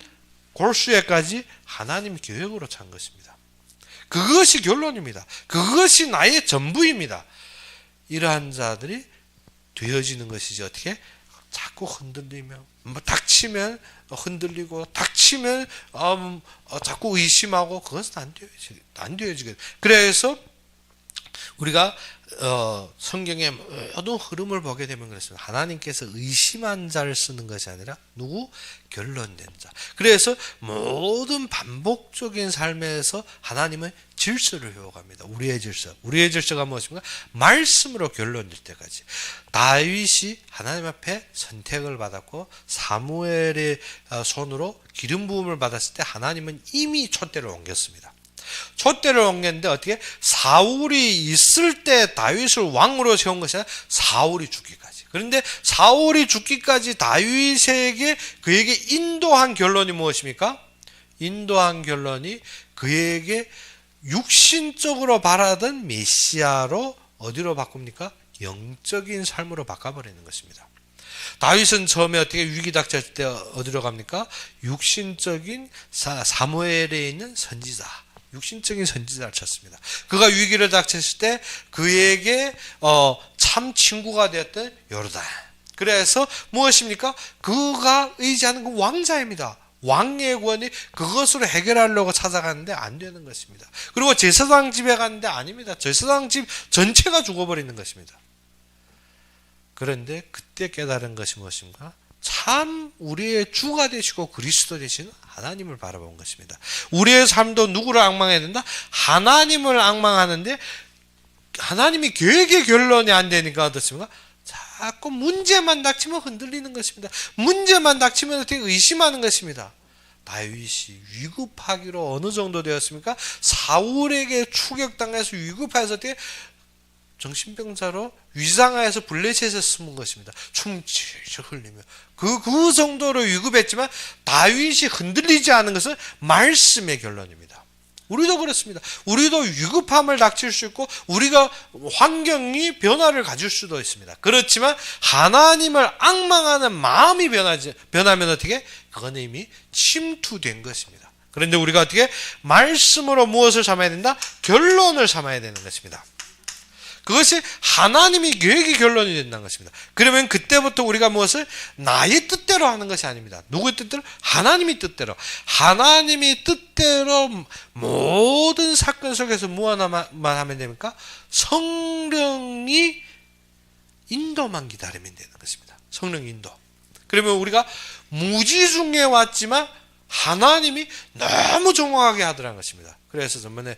골수에까지 하나님 계획으로 찬 것입니다. 그것이 결론입니다. 그것이 나의 전부입니다. 이러한 자들이 되어지는 것이지 어떻게? 자꾸 흔들리며 닥치면 흔들리고 닥치면 자꾸 의심하고 그것은 안 되어지거든요. 그래서 우리가 성경의 모든 흐름을 보게 되면 그렇습니다. 하나님께서 의심한 자를 쓰는 것이 아니라 누구? 결론된 자. 그래서 모든 반복적인 삶에서 하나님은 질서를 요구합니다. 우리의 질서. 우리의 질서가 무엇입니까? 말씀으로 결론될 때까지. 다윗이 하나님 앞에 선택을 받았고 사무엘의 손으로 기름 부음을 받았을 때 하나님은 이미 촛대를 옮겼습니다. 촛대를 옮겼는데 어떻게? 사울이 있을 때 다윗을 왕으로 세운 것이 아니라 사울이 죽기까지. 그런데 사울이 죽기까지 다윗에게 그에게 인도한 결론이 무엇입니까? 인도한 결론이 그에게 육신적으로 바라던 메시아로 어디로 바꿉니까? 영적인 삶으로 바꿔버리는 것입니다. 다윗은 처음에 어떻게 위기 닥쳤을 때 어디로 갑니까? 육신적인 사무엘에 있는 선지자. 육신적인 선지자를 찾습니다. 그가 위기를 닥쳤을 때 그에게 참 친구가 되었던 요르단. 그래서 무엇입니까? 그가 의지하는 그 왕자입니다. 왕의 권위 그것으로 해결하려고 찾아가는데 안 되는 것입니다. 그리고 제사장 집에 갔는데 아닙니다. 제사장 집 전체가 죽어버리는 것입니다. 그런데 그때 깨달은 것이 무엇인가? 참 우리의 주가 되시고 그리스도 되시는 하나님을 바라본 것입니다. 우리의 삶도 누구를 앙망해야 된다? 하나님을 앙망하는데 하나님이 계획의 결론이 안 되니까 어떻습니까? 자꾸 문제만 닥치면 흔들리는 것입니다. 문제만 닥치면 어떻게 의심하는 것입니다. 다윗이 위급하기로 어느 정도 되었습니까? 사울에게 추격당해서 위급해서 어떻게 정신병자로 위장하에서 블레셋에 숨은 것입니다. 춤질질 흘리며 그 정도로 위급했지만 다윗이 흔들리지 않은 것은 말씀의 결론입니다. 우리도 그렇습니다. 우리도 위급함을 닥칠 수 있고 우리가 환경이 변화를 가질 수도 있습니다. 그렇지만 하나님을 앙망하는 마음이 변하면 어떻게? 그건 이미 침투된 것입니다. 그런데 우리가 어떻게? 말씀으로 무엇을 삼아야 된다? 결론을 삼아야 되는 것입니다. 그것이 하나님이 계획의 결론이 된다는 것입니다. 그러면 그때부터 우리가 무엇을? 나의 뜻대로 하는 것이 아닙니다. 누구의 뜻대로? 하나님의 뜻대로. 하나님의 뜻대로 모든 사건 속에서 무엇만 하면 됩니까? 성령이 인도만 기다리면 되는 것입니다. 성령 인도. 그러면 우리가 무지중에 왔지만 하나님이 너무 정확하게 하더라는 것입니다. 그래서 전번에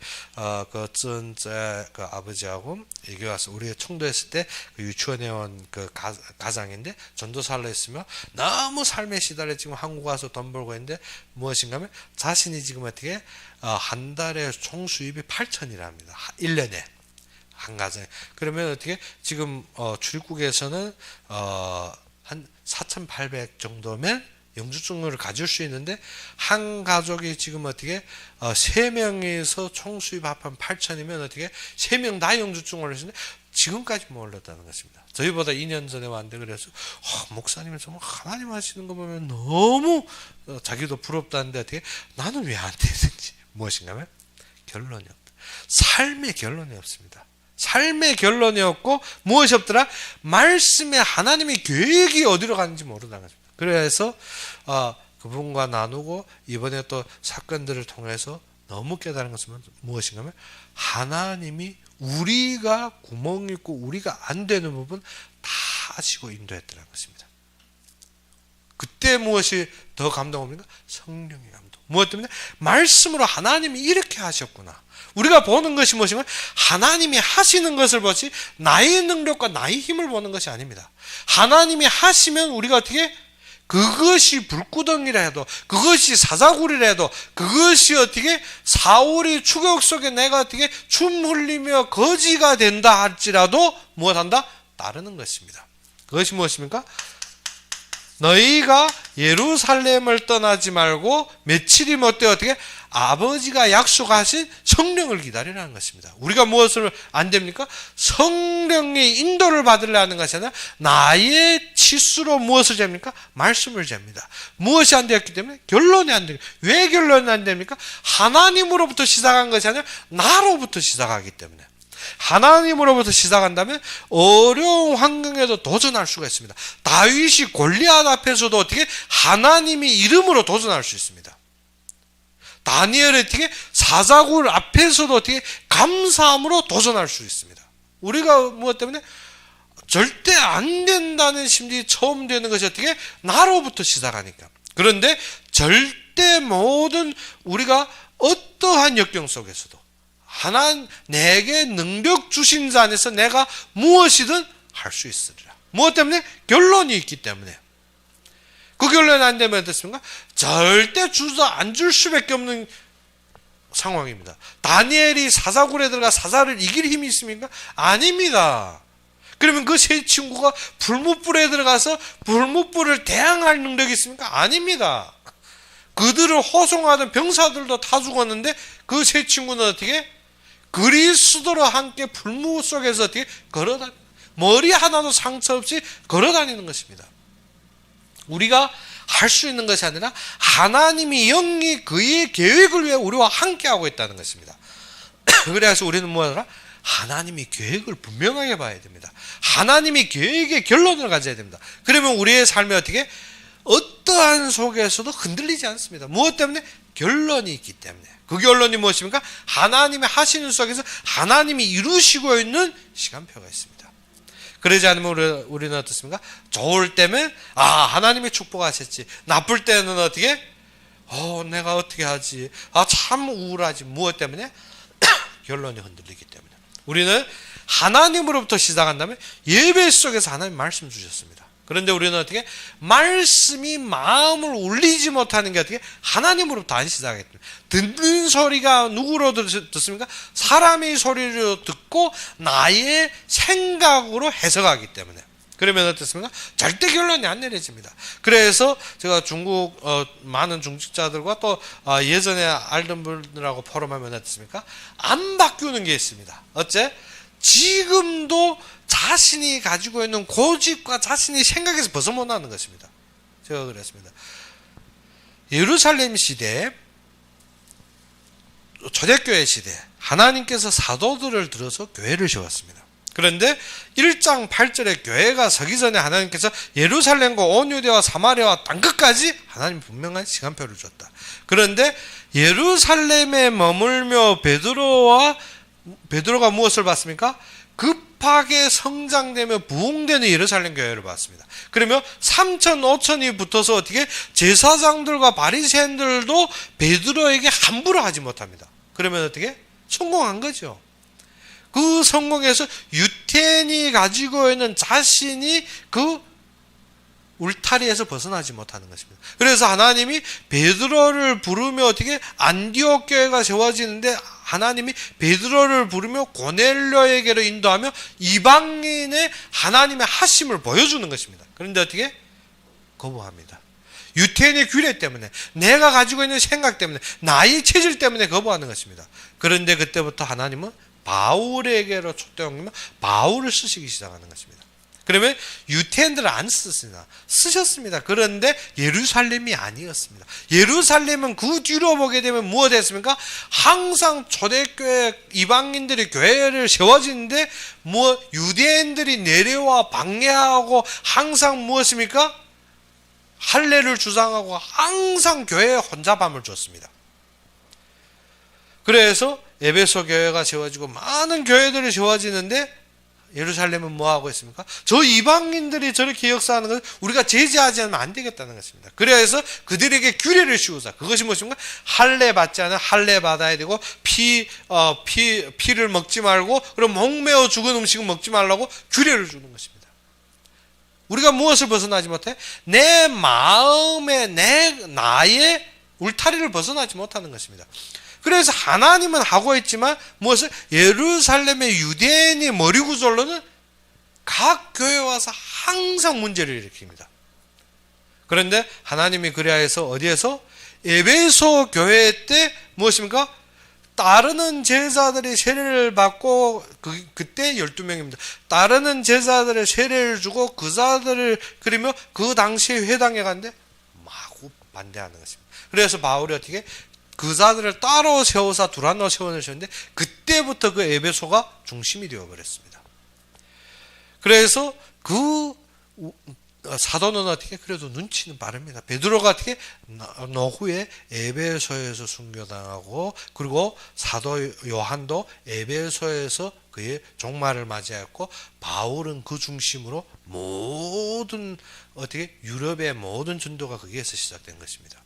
그 아버지하고 여기 와서 우리가 청도했을 때 그 유치원에 온 그 가장인데 전도사를 했으며 너무 삶에 시달려 지금 한국 와서 돈 벌고 있는데 무엇인가 하면 자신이 지금 어떻게 한 달에 총 수입이 8,000이랍니다. 1년에 한 가정에. 그러면 어떻게 지금 출입국에서는 한 4,800 정도면 영주증을 가질 수 있는데 한 가족이 지금 어떻게 3명에서 총 수입 합하면 8,000이면 어떻게 3명 다 영주증을 했는데 지금까지 못 올랐다는 것입니다. 저희보다 2년 전에 왔는데 그래서 목사님은 정말 하나님 하시는 거 보면 너무 자기도 부럽다는데 어떻게 나는 왜 안 되는지 무엇인가 하면 결론이 없다. 삶의 결론이 없습니다. 삶의 결론이 없고 무엇이 없더라? 말씀에 하나님의 계획이 어디로 가는지 모른다는 것입니다. 그래서 그분과 나누고 이번에 또 사건들을 통해서 너무 깨달은 것은 무엇인가 하면 하나님이 우리가 구멍 있고 우리가 안 되는 부분 다 하시고 인도했다는 것입니다. 그때 무엇이 더 감동합니까? 성령의 감동. 무엇 때문에? 말씀으로 하나님이 이렇게 하셨구나. 우리가 보는 것이 무엇인가? 하나님이 하시는 것을 보지 나의 능력과 나의 힘을 보는 것이 아닙니다. 하나님이 하시면 우리가 어떻게? 그것이 불구덩이라 해도 그것이 사자굴이라 해도 그것이 어떻게 사울이 추격 속에 내가 어떻게 춤 흘리며 거지가 된다 할지라도 무엇한다? 따르는 것입니다. 그것이 무엇입니까? 너희가 예루살렘을 떠나지 말고 며칠이면 어떻게 아버지가 약속하신 성령을 기다리라는 것입니다. 우리가 무엇을 안 됩니까? 성령의 인도를 받으려 하는 것이 아니라 나의 치수로 무엇을 됩니까? 말씀을 잽니다. 무엇이 안 되었기 때문에 결론이 안 됩니다. 왜 결론이 안 됩니까? 하나님으로부터 시작한 것이 아니라 나로부터 시작하기 때문에. 하나님으로부터 시작한다면 어려운 환경에도 도전할 수가 있습니다. 다윗이 골리앗 앞에서도 어떻게 하나님의 이름으로 도전할 수 있습니다. 다니엘이 어떻게 사자굴 앞에서도 어떻게 감사함으로 도전할 수 있습니다. 우리가 무엇 때문에 절대 안 된다는 심리 처음 되는 것이 어떻게 나로부터 시작하니까. 그런데 절대 모든 우리가 어떠한 역경 속에서도 하나님 내게 능력 주신 자 안에서 내가 무엇이든 할 수 있으리라. 무엇 때문에? 결론이 있기 때문에. 그 결론이 안 되면 어떻습니까? 절대 안 줄 수밖에 없는 상황입니다. 다니엘이 사자굴에 들어가 사자를 이길 힘이 있습니까? 아닙니다. 그러면 그 세 친구가 불못불에 들어가서 불못불을 대항할 능력이 있습니까? 아닙니다. 그들을 호송하던 병사들도 다 죽었는데 그 세 친구는 어떻게? 그리스도와 함께 불무 속에서 어떻게 머리 하나도 상처 없이 걸어다니는 것입니다. 우리가 할 수 있는 것이 아니라 하나님이 영이 그의 계획을 위해 우리와 함께하고 있다는 것입니다. 그래서 우리는 뭐하라? 하나님의 계획을 분명하게 봐야 됩니다. 하나님의 계획의 결론을 가져야 됩니다. 그러면 우리의 삶이 어떻게? 어떠한 속에서도 흔들리지 않습니다. 무엇 때문에? 결론이 있기 때문에. 그 결론이 무엇입니까? 하나님이 하시는 속에서 하나님이 이루시고 있는 시간표가 있습니다. 그러지 않으면 우리는 어떻습니까? 좋을 때면 하나님이 축복하셨지. 나쁠 때는 어떻게? 내가 어떻게 하지? 참 우울하지. 무엇 때문에? 결론이 흔들리기 때문에. 우리는 하나님으로부터 시작한다면 예배 속에서 하나님 말씀 주셨습니다. 그런데 우리는 어떻게? 말씀이 마음을 울리지 못하는 게 어떻게? 하나님으로부터 안 시작했기 때문에. 듣는 소리가 누구로 듣습니까? 사람의 소리로 듣고 나의 생각으로 해석하기 때문에. 그러면 어떻습니까? 절대 결론이 안 내려집니다. 그래서 제가 중국 많은 중직자들과 또 예전에 알던 분들하고 포럼하면 어떻습니까? 안 바뀌는 게 있습니다. 어째? 지금도 자신이 가지고 있는 고집과 자신의 생각에서 벗어 못 나는 것입니다. 제가 그랬습니다. 예루살렘 시대, 초대교회 시대, 하나님께서 사도들을 들어서 교회를 세웠습니다. 그런데 1장 8절에 교회가 서기 전에 하나님께서 예루살렘과 온 유대와 사마리아와 땅끝까지 하나님 분명한 시간표를 줬다. 그런데 예루살렘에 머물며 베드로가 무엇을 봤습니까? 급하게 성장되며 부흥되는 예루살렘 교회를 봤습니다. 그러면 3천, 5천이 붙어서 어떻게 제사장들과 바리새인들도 베드로에게 함부로 하지 못합니다. 그러면 어떻게? 성공한 거죠. 그 성공에서 유태인이 가지고 있는 자신이 그 울타리에서 벗어나지 못하는 것입니다. 그래서 하나님이 베드로를 부르며 어떻게 안디옥 교회가 세워지는데 하나님이 베드로를 부르며 고넬료에게로 인도하며 이방인의 하나님의 하심을 보여주는 것입니다. 그런데 어떻게? 거부합니다. 유태인의 규례 때문에, 내가 가지고 있는 생각 때문에, 나의 체질 때문에 거부하는 것입니다. 그런데 그때부터 하나님은 바울에게로 촉대하며 바울을 쓰시기 시작하는 것입니다. 그러면 유태인들을 안 쓰셨습니다. 그런데 예루살렘이 아니었습니다. 예루살렘은 그 뒤로 보게 되면 무엇 했습니까? 항상 초대교회 이방인들이 교회를 세워지는데 유대인들이 내려와 방해하고 항상 무엇입니까? 할례를 주장하고 항상 교회에 혼잡함을 줬습니다. 그래서 에베소 교회가 세워지고 많은 교회들이 세워지는데 예루살렘은 뭐하고 있습니까? 저 이방인들이 저렇게 역사하는 것을 우리가 제지하지 않으면 안 되겠다는 것입니다. 그래서 그들에게 규례를 씌우자. 그것이 무엇입니까? 할례 받지 않으면 할례 받아야 되고 피를 먹지 말고 그럼 목매어 죽은 음식은 먹지 말라고 규례를 주는 것입니다. 우리가 무엇을 벗어나지 못해? 내 마음에 나의 울타리를 벗어나지 못하는 것입니다. 그래서 하나님은 하고 있지만 무엇을? 예루살렘의 유대인이 머리구절로는 각 교회에 와서 항상 문제를 일으킵니다. 그런데 하나님이 그래야 해서 어디에서? 에베소 교회 때 무엇입니까? 따르는 제자들이 세례를 받고 그때 12명입니다. 따르는 제자들의 세례를 주고 그 자들을 그리며 그 당시에 회당에 갔는데 마구 반대하는 것입니다. 그래서 바울이 어떻게 그 자들을 따로 세워서 두란노 세워놓으셨는데 그때부터 그 에베소가 중심이 되어버렸습니다. 그래서 그 사도는 어떻게 그래도 눈치는 빠릅니다. 베드로가 어떻게 노후에 에베소에서 순교당하고 그리고 사도 요한도 에베소에서 그의 종말을 맞이하였고 바울은 그 중심으로 모든 어떻게 유럽의 모든 전도가 거기에서 시작된 것입니다.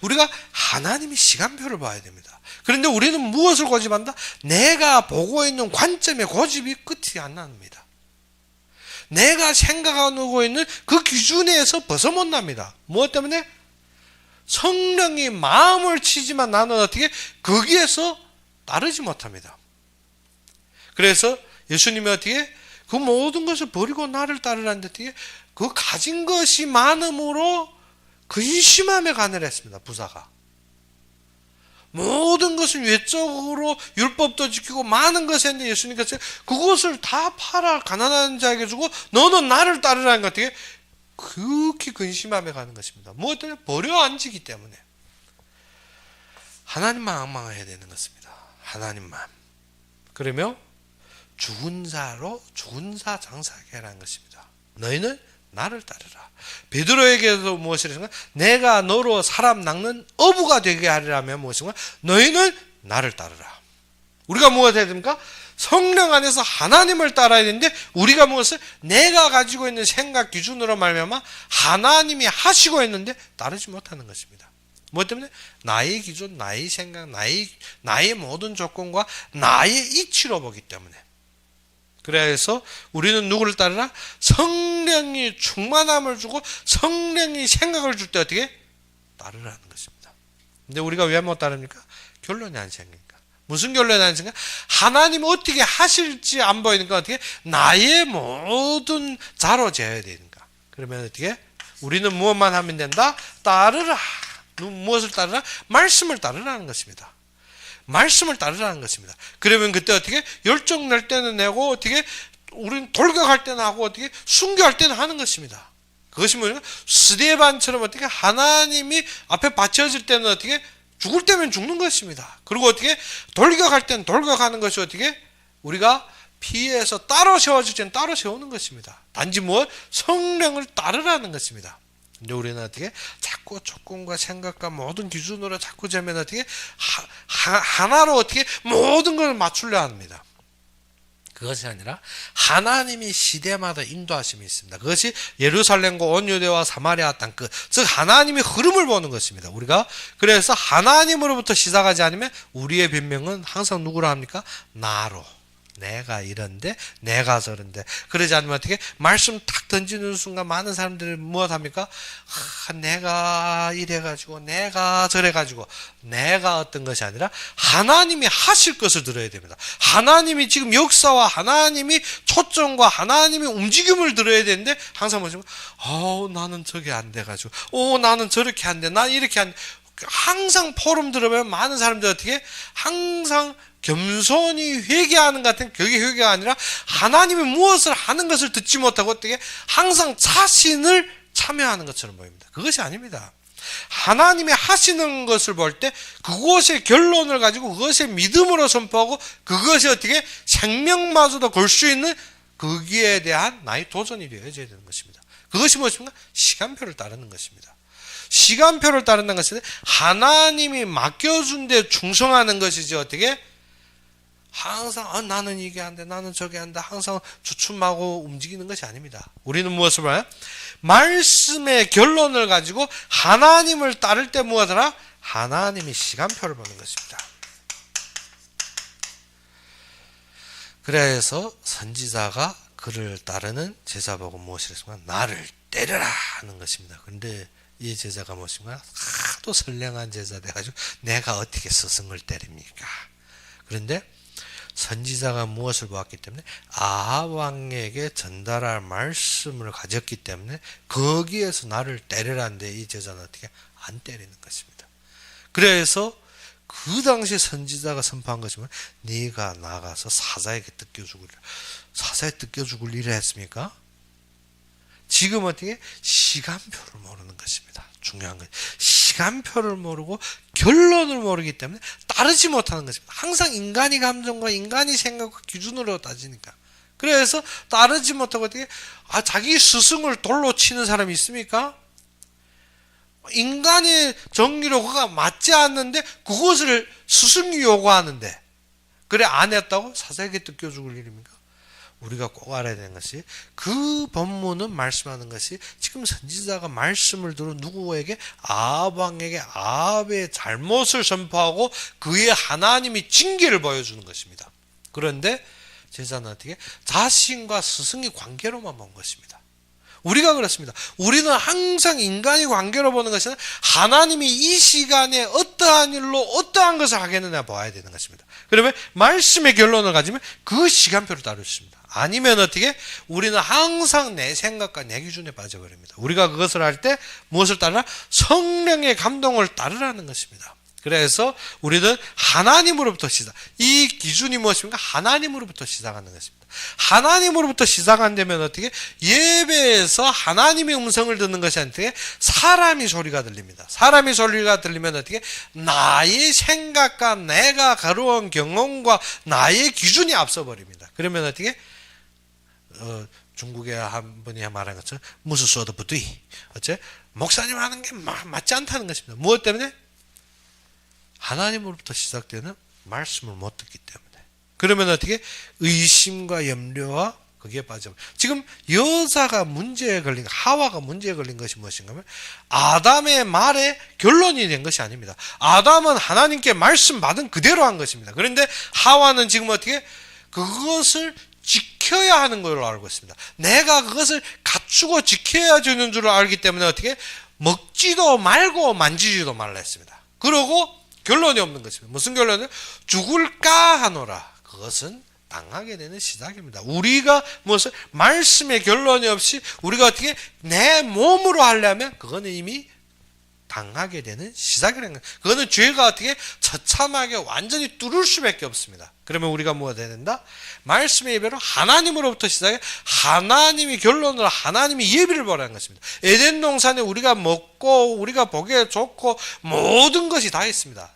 우리가 하나님의 시간표를 봐야 됩니다. 그런데 우리는 무엇을 고집한다? 내가 보고 있는 관점의 고집이 끝이 안 납니다. 내가 생각하고 있는 그 기준에서 벗어 못 납니다. 무엇 때문에? 성령이 마음을 치지만 나는 어떻게 거기에서 따르지 못합니다. 그래서 예수님이 어떻게 그 모든 것을 버리고 나를 따르라는데 어떻게 그 가진 것이 많음으로 근심함에 가늘했습니다. 부사가. 모든 것은 외적으로 율법도 지키고 많은 것을 했는데 예수님께서 그것을 다 팔아 가난한 자에게 주고 너는 나를 따르라는 것 어떻게 그렇게 근심함에 가는 것입니다. 무엇 때문에? 버려 앉기 때문에. 하나님만 앙망해야 되는 것입니다. 하나님만. 그러며 죽은 자로 죽은 자 장사하게 하라는 것입니다. 너희는 나를 따르라. 베드로에게도 무엇을 했는가? 내가 너로 사람 낚는 어부가 되게 하리라면 무엇인가? 너희는 나를 따르라. 우리가 무엇을 해야 됩니까? 성령 안에서 하나님을 따라야 되는데 우리가 무엇을? 내가 가지고 있는 생각 기준으로 말미암아 하나님이 하시고 있는데 따르지 못하는 것입니다. 무엇 때문에? 나의 기준, 나의 생각, 나의 모든 조건과 나의 이치로 보기 때문에. 그래서 우리는 누구를 따르라? 성령이 충만함을 주고 성령이 생각을 줄 때 어떻게? 따르라는 것입니다. 근데 우리가 왜 못 따릅니까? 결론이 안 생기니까. 무슨 결론이 안 생기니까? 하나님 어떻게 하실지 안 보이니까 어떻게? 나의 모든 자로 재야 되니까. 그러면 어떻게? 우리는 무엇만 하면 된다? 따르라. 무엇을 따르라? 말씀을 따르라는 것입니다. 말씀을 따르라는 것입니다. 그러면 그때 어떻게 열정 낼 때는 내고 어떻게 우리는 돌격할 때는 하고 어떻게 순교할 때는 하는 것입니다. 그것이 뭐냐? 스데반처럼 어떻게 하나님이 앞에 바쳐질 때는 어떻게 죽을 때면 죽는 것입니다. 그리고 어떻게 돌격할 때는 돌격하는 것이 어떻게 우리가 피해서 따로 세워질 때는 따로 세우는 것입니다. 단지 무엇? 성령을 따르라는 것입니다. 근데 우리는 어떻게 자꾸 조건과 생각과 모든 기준으로 자꾸 재면 어떻게 하나로 어떻게 모든 걸 맞추려 합니다. 그것이 아니라 하나님이 시대마다 인도하심이 있습니다. 그것이 예루살렘과 온 유대와 사마리아 땅 끝, 즉 하나님의 흐름을 보는 것입니다. 우리가 그래서 하나님으로부터 시작하지 않으면 우리의 변명은 항상 누구라 합니까? 나로. 내가 이런데 내가 저런데 그러지 않으면 어떻게 말씀 탁 던지는 순간 많은 사람들이 무엇합니까? 내가 이래가지고 내가 저래가지고 내가 어떤 것이 아니라 하나님이 하실 것을 들어야 됩니다. 하나님이 지금 역사와 하나님이 초점과 하나님의 움직임을 들어야 되는데 항상 뭐냐면 나는 저게 안 돼가지고 나는 저렇게 안 돼 난 이렇게 안 돼. 항상 포럼 들어보면 많은 사람들이 어떻게 항상 겸손히 회개하는 것 같은 그게 회개가 아니라 하나님이 무엇을 하는 것을 듣지 못하고 어떻게 항상 자신을 참여하는 것처럼 보입니다. 그것이 아닙니다. 하나님이 하시는 것을 볼 때 그것의 결론을 가지고 그것의 믿음으로 선포하고 그것이 어떻게 생명마저도 걸 수 있는 거기에 대한 나의 도전이 되어져야 되는 것입니다. 그것이 무엇입니까? 시간표를 따르는 것입니다. 시간표를 따른다는 것은 하나님이 맡겨준 데 충성하는 것이지 어떻게 항상 나는 이게 안 돼 나는 저게 안 돼 항상 주춤하고 움직이는 것이 아닙니다. 우리는 무엇을 봐요? 말씀의 결론을 가지고 하나님을 따를 때 무엇하라? 하나님이 시간표를 보는 것입니다. 그래서 선지자가 그를 따르는 제자 보고 무엇을 했습니까? 나를 때려라 하는 것입니다. 그런데 이 제자가 무엇인가? 하도 선량한 제자 돼가지고 내가 어떻게 스승을 때립니까? 그런데 선지자가 무엇을 보았기 때문에 아합 왕에게 전달할 말씀을 가졌기 때문에 거기에서 나를 때리라는데 이 제자는 어떻게 안 때리는 것입니다. 그래서 그 당시 선지자가 선포한 것이면 네가 나가서 사자에게 뜯겨 죽으리라. 사자에 뜯겨 죽을 일을 했습니까? 지금 어떻게 시간표를 모르는 것입니다. 중요한 건 시간표를 모르고 결론을 모르기 때문에 따르지 못하는 것입니다. 항상 인간이 감정과 인간이 생각과 기준으로 따지니까. 그래서 따르지 못하고 어떻게 자기 스승을 돌로 치는 사람이 있습니까? 인간의 정리로 그가 맞지 않는데 그것을 스승이 요구하는데 그래 안 했다고 사자에게 뜯겨 죽을 일입니까? 우리가 꼭 알아야 되는 것이 그 본문은 말씀하는 것이 지금 선지자가 말씀을 들어 누구에게 아합 왕에게 아합의 잘못을 선포하고 그의 하나님이 징계를 보여주는 것입니다. 그런데 제자는 어떻게 자신과 스승의 관계로만 본 것입니다. 우리가 그렇습니다. 우리는 항상 인간의 관계로 보는 것은 하나님이 이 시간에 어떠한 일로 어떠한 것을 하겠느냐 봐야 되는 것입니다. 그러면 말씀의 결론을 가지면 그 시간표를 따를 수 있습니다. 아니면 어떻게 우리는 항상 내 생각과 내 기준에 빠져버립니다. 우리가 그것을 할 때 무엇을 따르라? 성령의 감동을 따르라는 것입니다. 그래서 우리는 하나님으로부터 이 기준이 무엇입니까? 하나님으로부터 시작하는 것입니다. 하나님으로부터 시작한다면 어떻게? 예배에서 하나님의 음성을 듣는 것이 아니라 사람의 소리가 들립니다. 사람의 소리가 들리면 어떻게? 나의 생각과 내가 가져온 경험과 나의 기준이 앞서버립니다. 그러면 어떻게? 중국에 한 분이 말한 것처럼 무슨 소드 부두이 어째 목사님 하는 게 맞지 않다는 것입니다. 무엇 때문에? 하나님으로부터 시작되는 말씀을 못 듣기 때문에. 그러면 어떻게? 의심과 염려와 거기에 빠져. 지금 여자가 문제에 걸린, 하와가 문제에 걸린 것이 무엇인가 하면 아담의 말에 결론이 된 것이 아닙니다. 아담은 하나님께 말씀 받은 그대로 한 것입니다. 그런데 하와는 지금 어떻게? 그것을 지켜야 하는 걸로 알고 있습니다. 내가 그것을 갖추고 지켜야 되는 줄 알기 때문에 어떻게? 먹지도 말고 만지지도 말라 했습니다. 그러고 결론이 없는 것입니다. 무슨 결론은? 죽을까 하노라. 그것은 당하게 되는 시작입니다. 우리가 무엇을? 말씀의 결론이 없이 우리가 어떻게 내 몸으로 하려면 그거는 이미 당하게 되는 시작이라는 거예요. 그거는 죄가 어떻게 처참하게 완전히 뚫을 수밖에 없습니다. 그러면 우리가 뭐가 돼야 된다? 말씀의 예배로 하나님으로부터 시작해 하나님이 결론으로 하나님이 예배를 보라는 것입니다. 에덴 동산에 우리가 먹고 우리가 보기에 좋고 모든 것이 다 있습니다.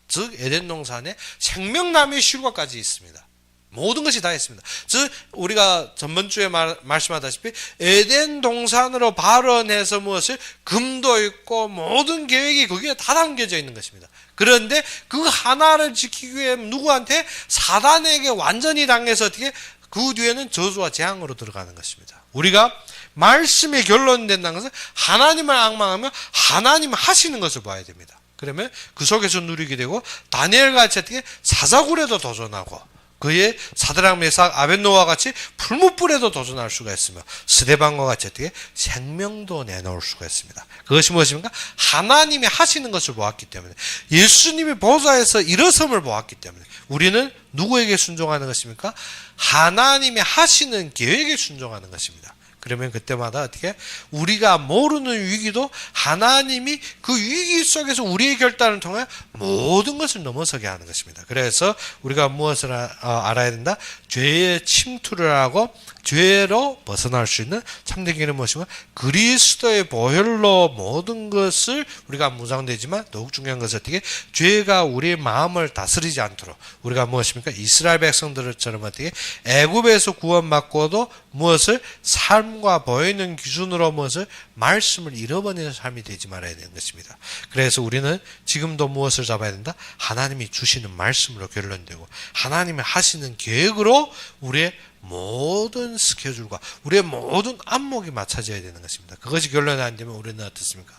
즉 에덴 동산에 생명나무의 실과까지 있습니다. 모든 것이 다 있습니다. 즉 우리가 전번주에 말씀하다시피 에덴 동산으로 발원해서 무엇을? 금도 있고 모든 계획이 거기에 다 담겨져 있는 것입니다. 그런데 그 하나를 지키기 위해 누구한테? 사단에게 완전히 당해서 어떻게? 그 뒤에는 저주와 재앙으로 들어가는 것입니다. 우리가 말씀의 결론이 된다는 것은 하나님을 앙망하며 하나님 하시는 것을 봐야 됩니다. 그러면 그 속에서 누리게 되고 다니엘같이 어떻게? 사자굴에도 도전하고 그의 사드락 메삭 아벳노와 같이 풀무불에도 도전할 수가 있으며 스데반과 같이 어떻게? 생명도 내놓을 수가 있습니다. 그것이 무엇입니까? 하나님이 하시는 것을 보았기 때문에 예수님이 보좌에서 일어섬을 보았기 때문에 우리는 누구에게 순종하는 것입니까? 하나님이 하시는 계획에 순종하는 것입니다. 그러면 그때마다 어떻게? 우리가 모르는 위기도 하나님이 그 위기 속에서 우리의 결단을 통해 모든 것을 넘어서게 하는 것입니다. 그래서 우리가 무엇을 알아야 된다? 죄의 침투를 하고 죄로 벗어날 수 있는 참된 길은 무엇이고 그리스도의 보혈로 모든 것을 우리가 무장되지만 더욱 중요한 것은 어떻게? 죄가 우리의 마음을 다스리지 않도록 우리가 무엇입니까? 이스라엘 백성들처럼 어떻게? 애굽에서 구원받고도 무엇을? 삶과 보이는 기준으로 무엇을? 말씀을 잃어버리는 삶이 되지 말아야 되는 것입니다. 그래서 우리는 지금도 무엇을 잡아야 된다? 하나님이 주시는 말씀으로 결론되고 하나님이 하시는 계획으로 우리의 모든 스케줄과 우리의 모든 안목이 맞춰져야 되는 것입니다. 그것이 결론이 안 되면 우리는 어떻습니까?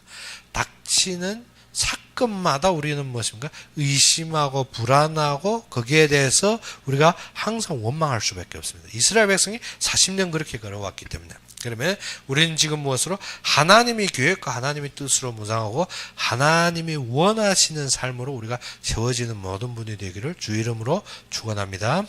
닥치는 사건마다 우리는 무엇입니까? 의심하고 불안하고 거기에 대해서 우리가 항상 원망할 수밖에 없습니다. 이스라엘 백성이 40년 그렇게 걸어왔기 때문에. 그러면 우리는 지금 무엇으로? 하나님의 계획과 하나님의 뜻으로 무장하고 하나님이 원하시는 삶으로 우리가 세워지는 모든 분이 되기를 주 이름으로 축원합니다.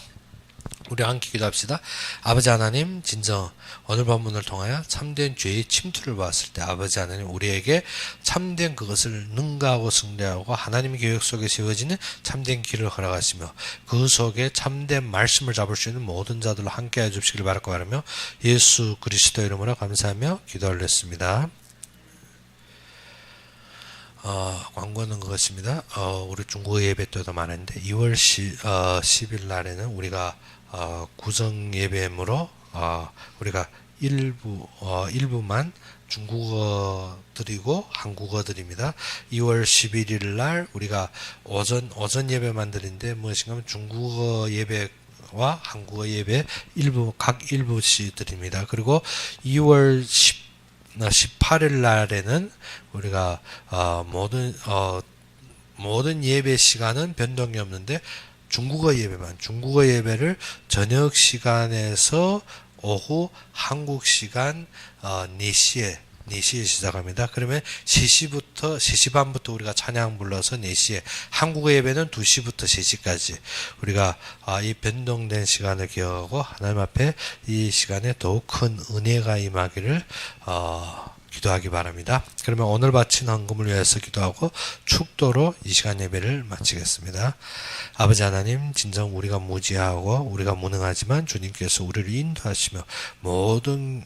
우리 함께 기도합시다. 아버지 하나님, 진정 오늘 본문을 통하여 참된 죄의 침투를 봤을 때 아버지 하나님 우리에게 참된 그것을 능가하고 승리하고 하나님의 계획 속에 세워지는 참된 길을 허락하시며 그 속에 참된 말씀을 잡을 수 있는 모든 자들로 함께해 주시길 바라고 하며 예수 그리스도 이름으로 감사하며 기도 올렸습니다. 광고는 그것입니다. 우리 중국어 예배 때도 많은데 2월 10일 날에는 우리가 구정 예배므로 우리가 일부만 중국어 드리고 한국어 드립니다. 2월 11일 날 우리가 오전 예배만 드린데 무엇인가 중국어 예배와 한국어 예배 각 일부씩 드립니다. 그리고 2월 18일 날에는 우리가 모든 예배 시간은 변동이 없는데 중국어 예배를 저녁 시간에서 오후 한국 시간 4시에 시작합니다. 그러면 3시 반부터 우리가 찬양 불러서 4시에 한국어 예배는 2시부터 3시까지 우리가 이 변동된 시간을 기억하고 하나님 앞에 이 시간에 더욱 큰 은혜가 임하기를 기도하기 바랍니다. 그러면 오늘 바친 헌금을 위해서 기도하고 축도로 이 시간 예배를 마치겠습니다. 아버지 하나님, 진정 우리가 무지하고 우리가 무능하지만 주님께서 우리를 인도하시며 모든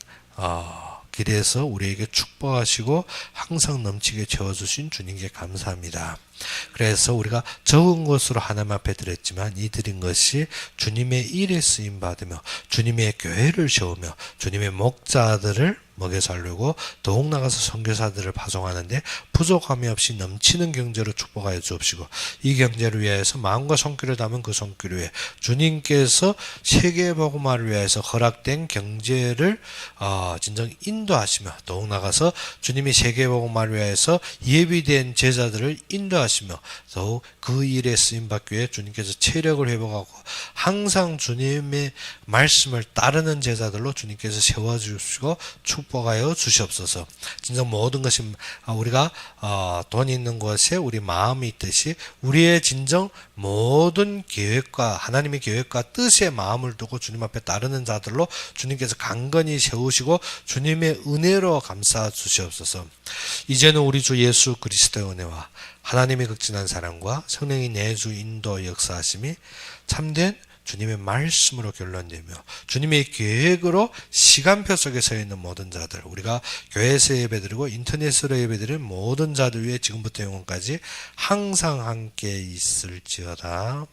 길에서 우리에게 축복하시고 항상 넘치게 채워주신 주님께 감사합니다. 그래서 우리가 적은 것으로 하나님 앞에 드렸지만 이 드린 것이 주님의 일에 쓰임 받으며 주님의 교회를 세우며 주님의 목자들을 먹여 살리고 더욱 나가서 선교사들을 파송하는데 부족함이 없이 넘치는 경제로 축복하여 주옵시고 이 경제를 위하여서 마음과 손길을 담은 그 손길 위에 주님께서 세계 복음화를 위해서 허락된 경제를 진정 인도하시며 더욱 나가서 주님이 세계 복음화를 위해서 예비된 제자들을 인도하시며 더욱 그 일에 쓰임받기 위해 주님께서 체력을 회복하고 항상 주님의 말씀을 따르는 제자들로 주님께서 세워주시고 축복하여 주시옵소서. 진정 모든 것이 우리가 돈 있는 곳에 우리 마음이 있듯이 우리의 진정 모든 계획과 하나님의 계획과 뜻의 마음을 두고 주님 앞에 따르는 자들로 주님께서 강건히 세우시고 주님의 은혜로 감싸 주시옵소서. 이제는 우리 주 예수 그리스도의 은혜와 하나님의 극진한 사랑과 성령의 내주 인도 역사하심이 참된 주님의 말씀으로 결론되며 주님의 계획으로 시간표 속에 서 있는 모든 자들, 우리가 교회에서 예배드리고 인터넷으로 예배드리는 모든 자들 위해 지금부터 영원까지 항상 함께 있을지어다.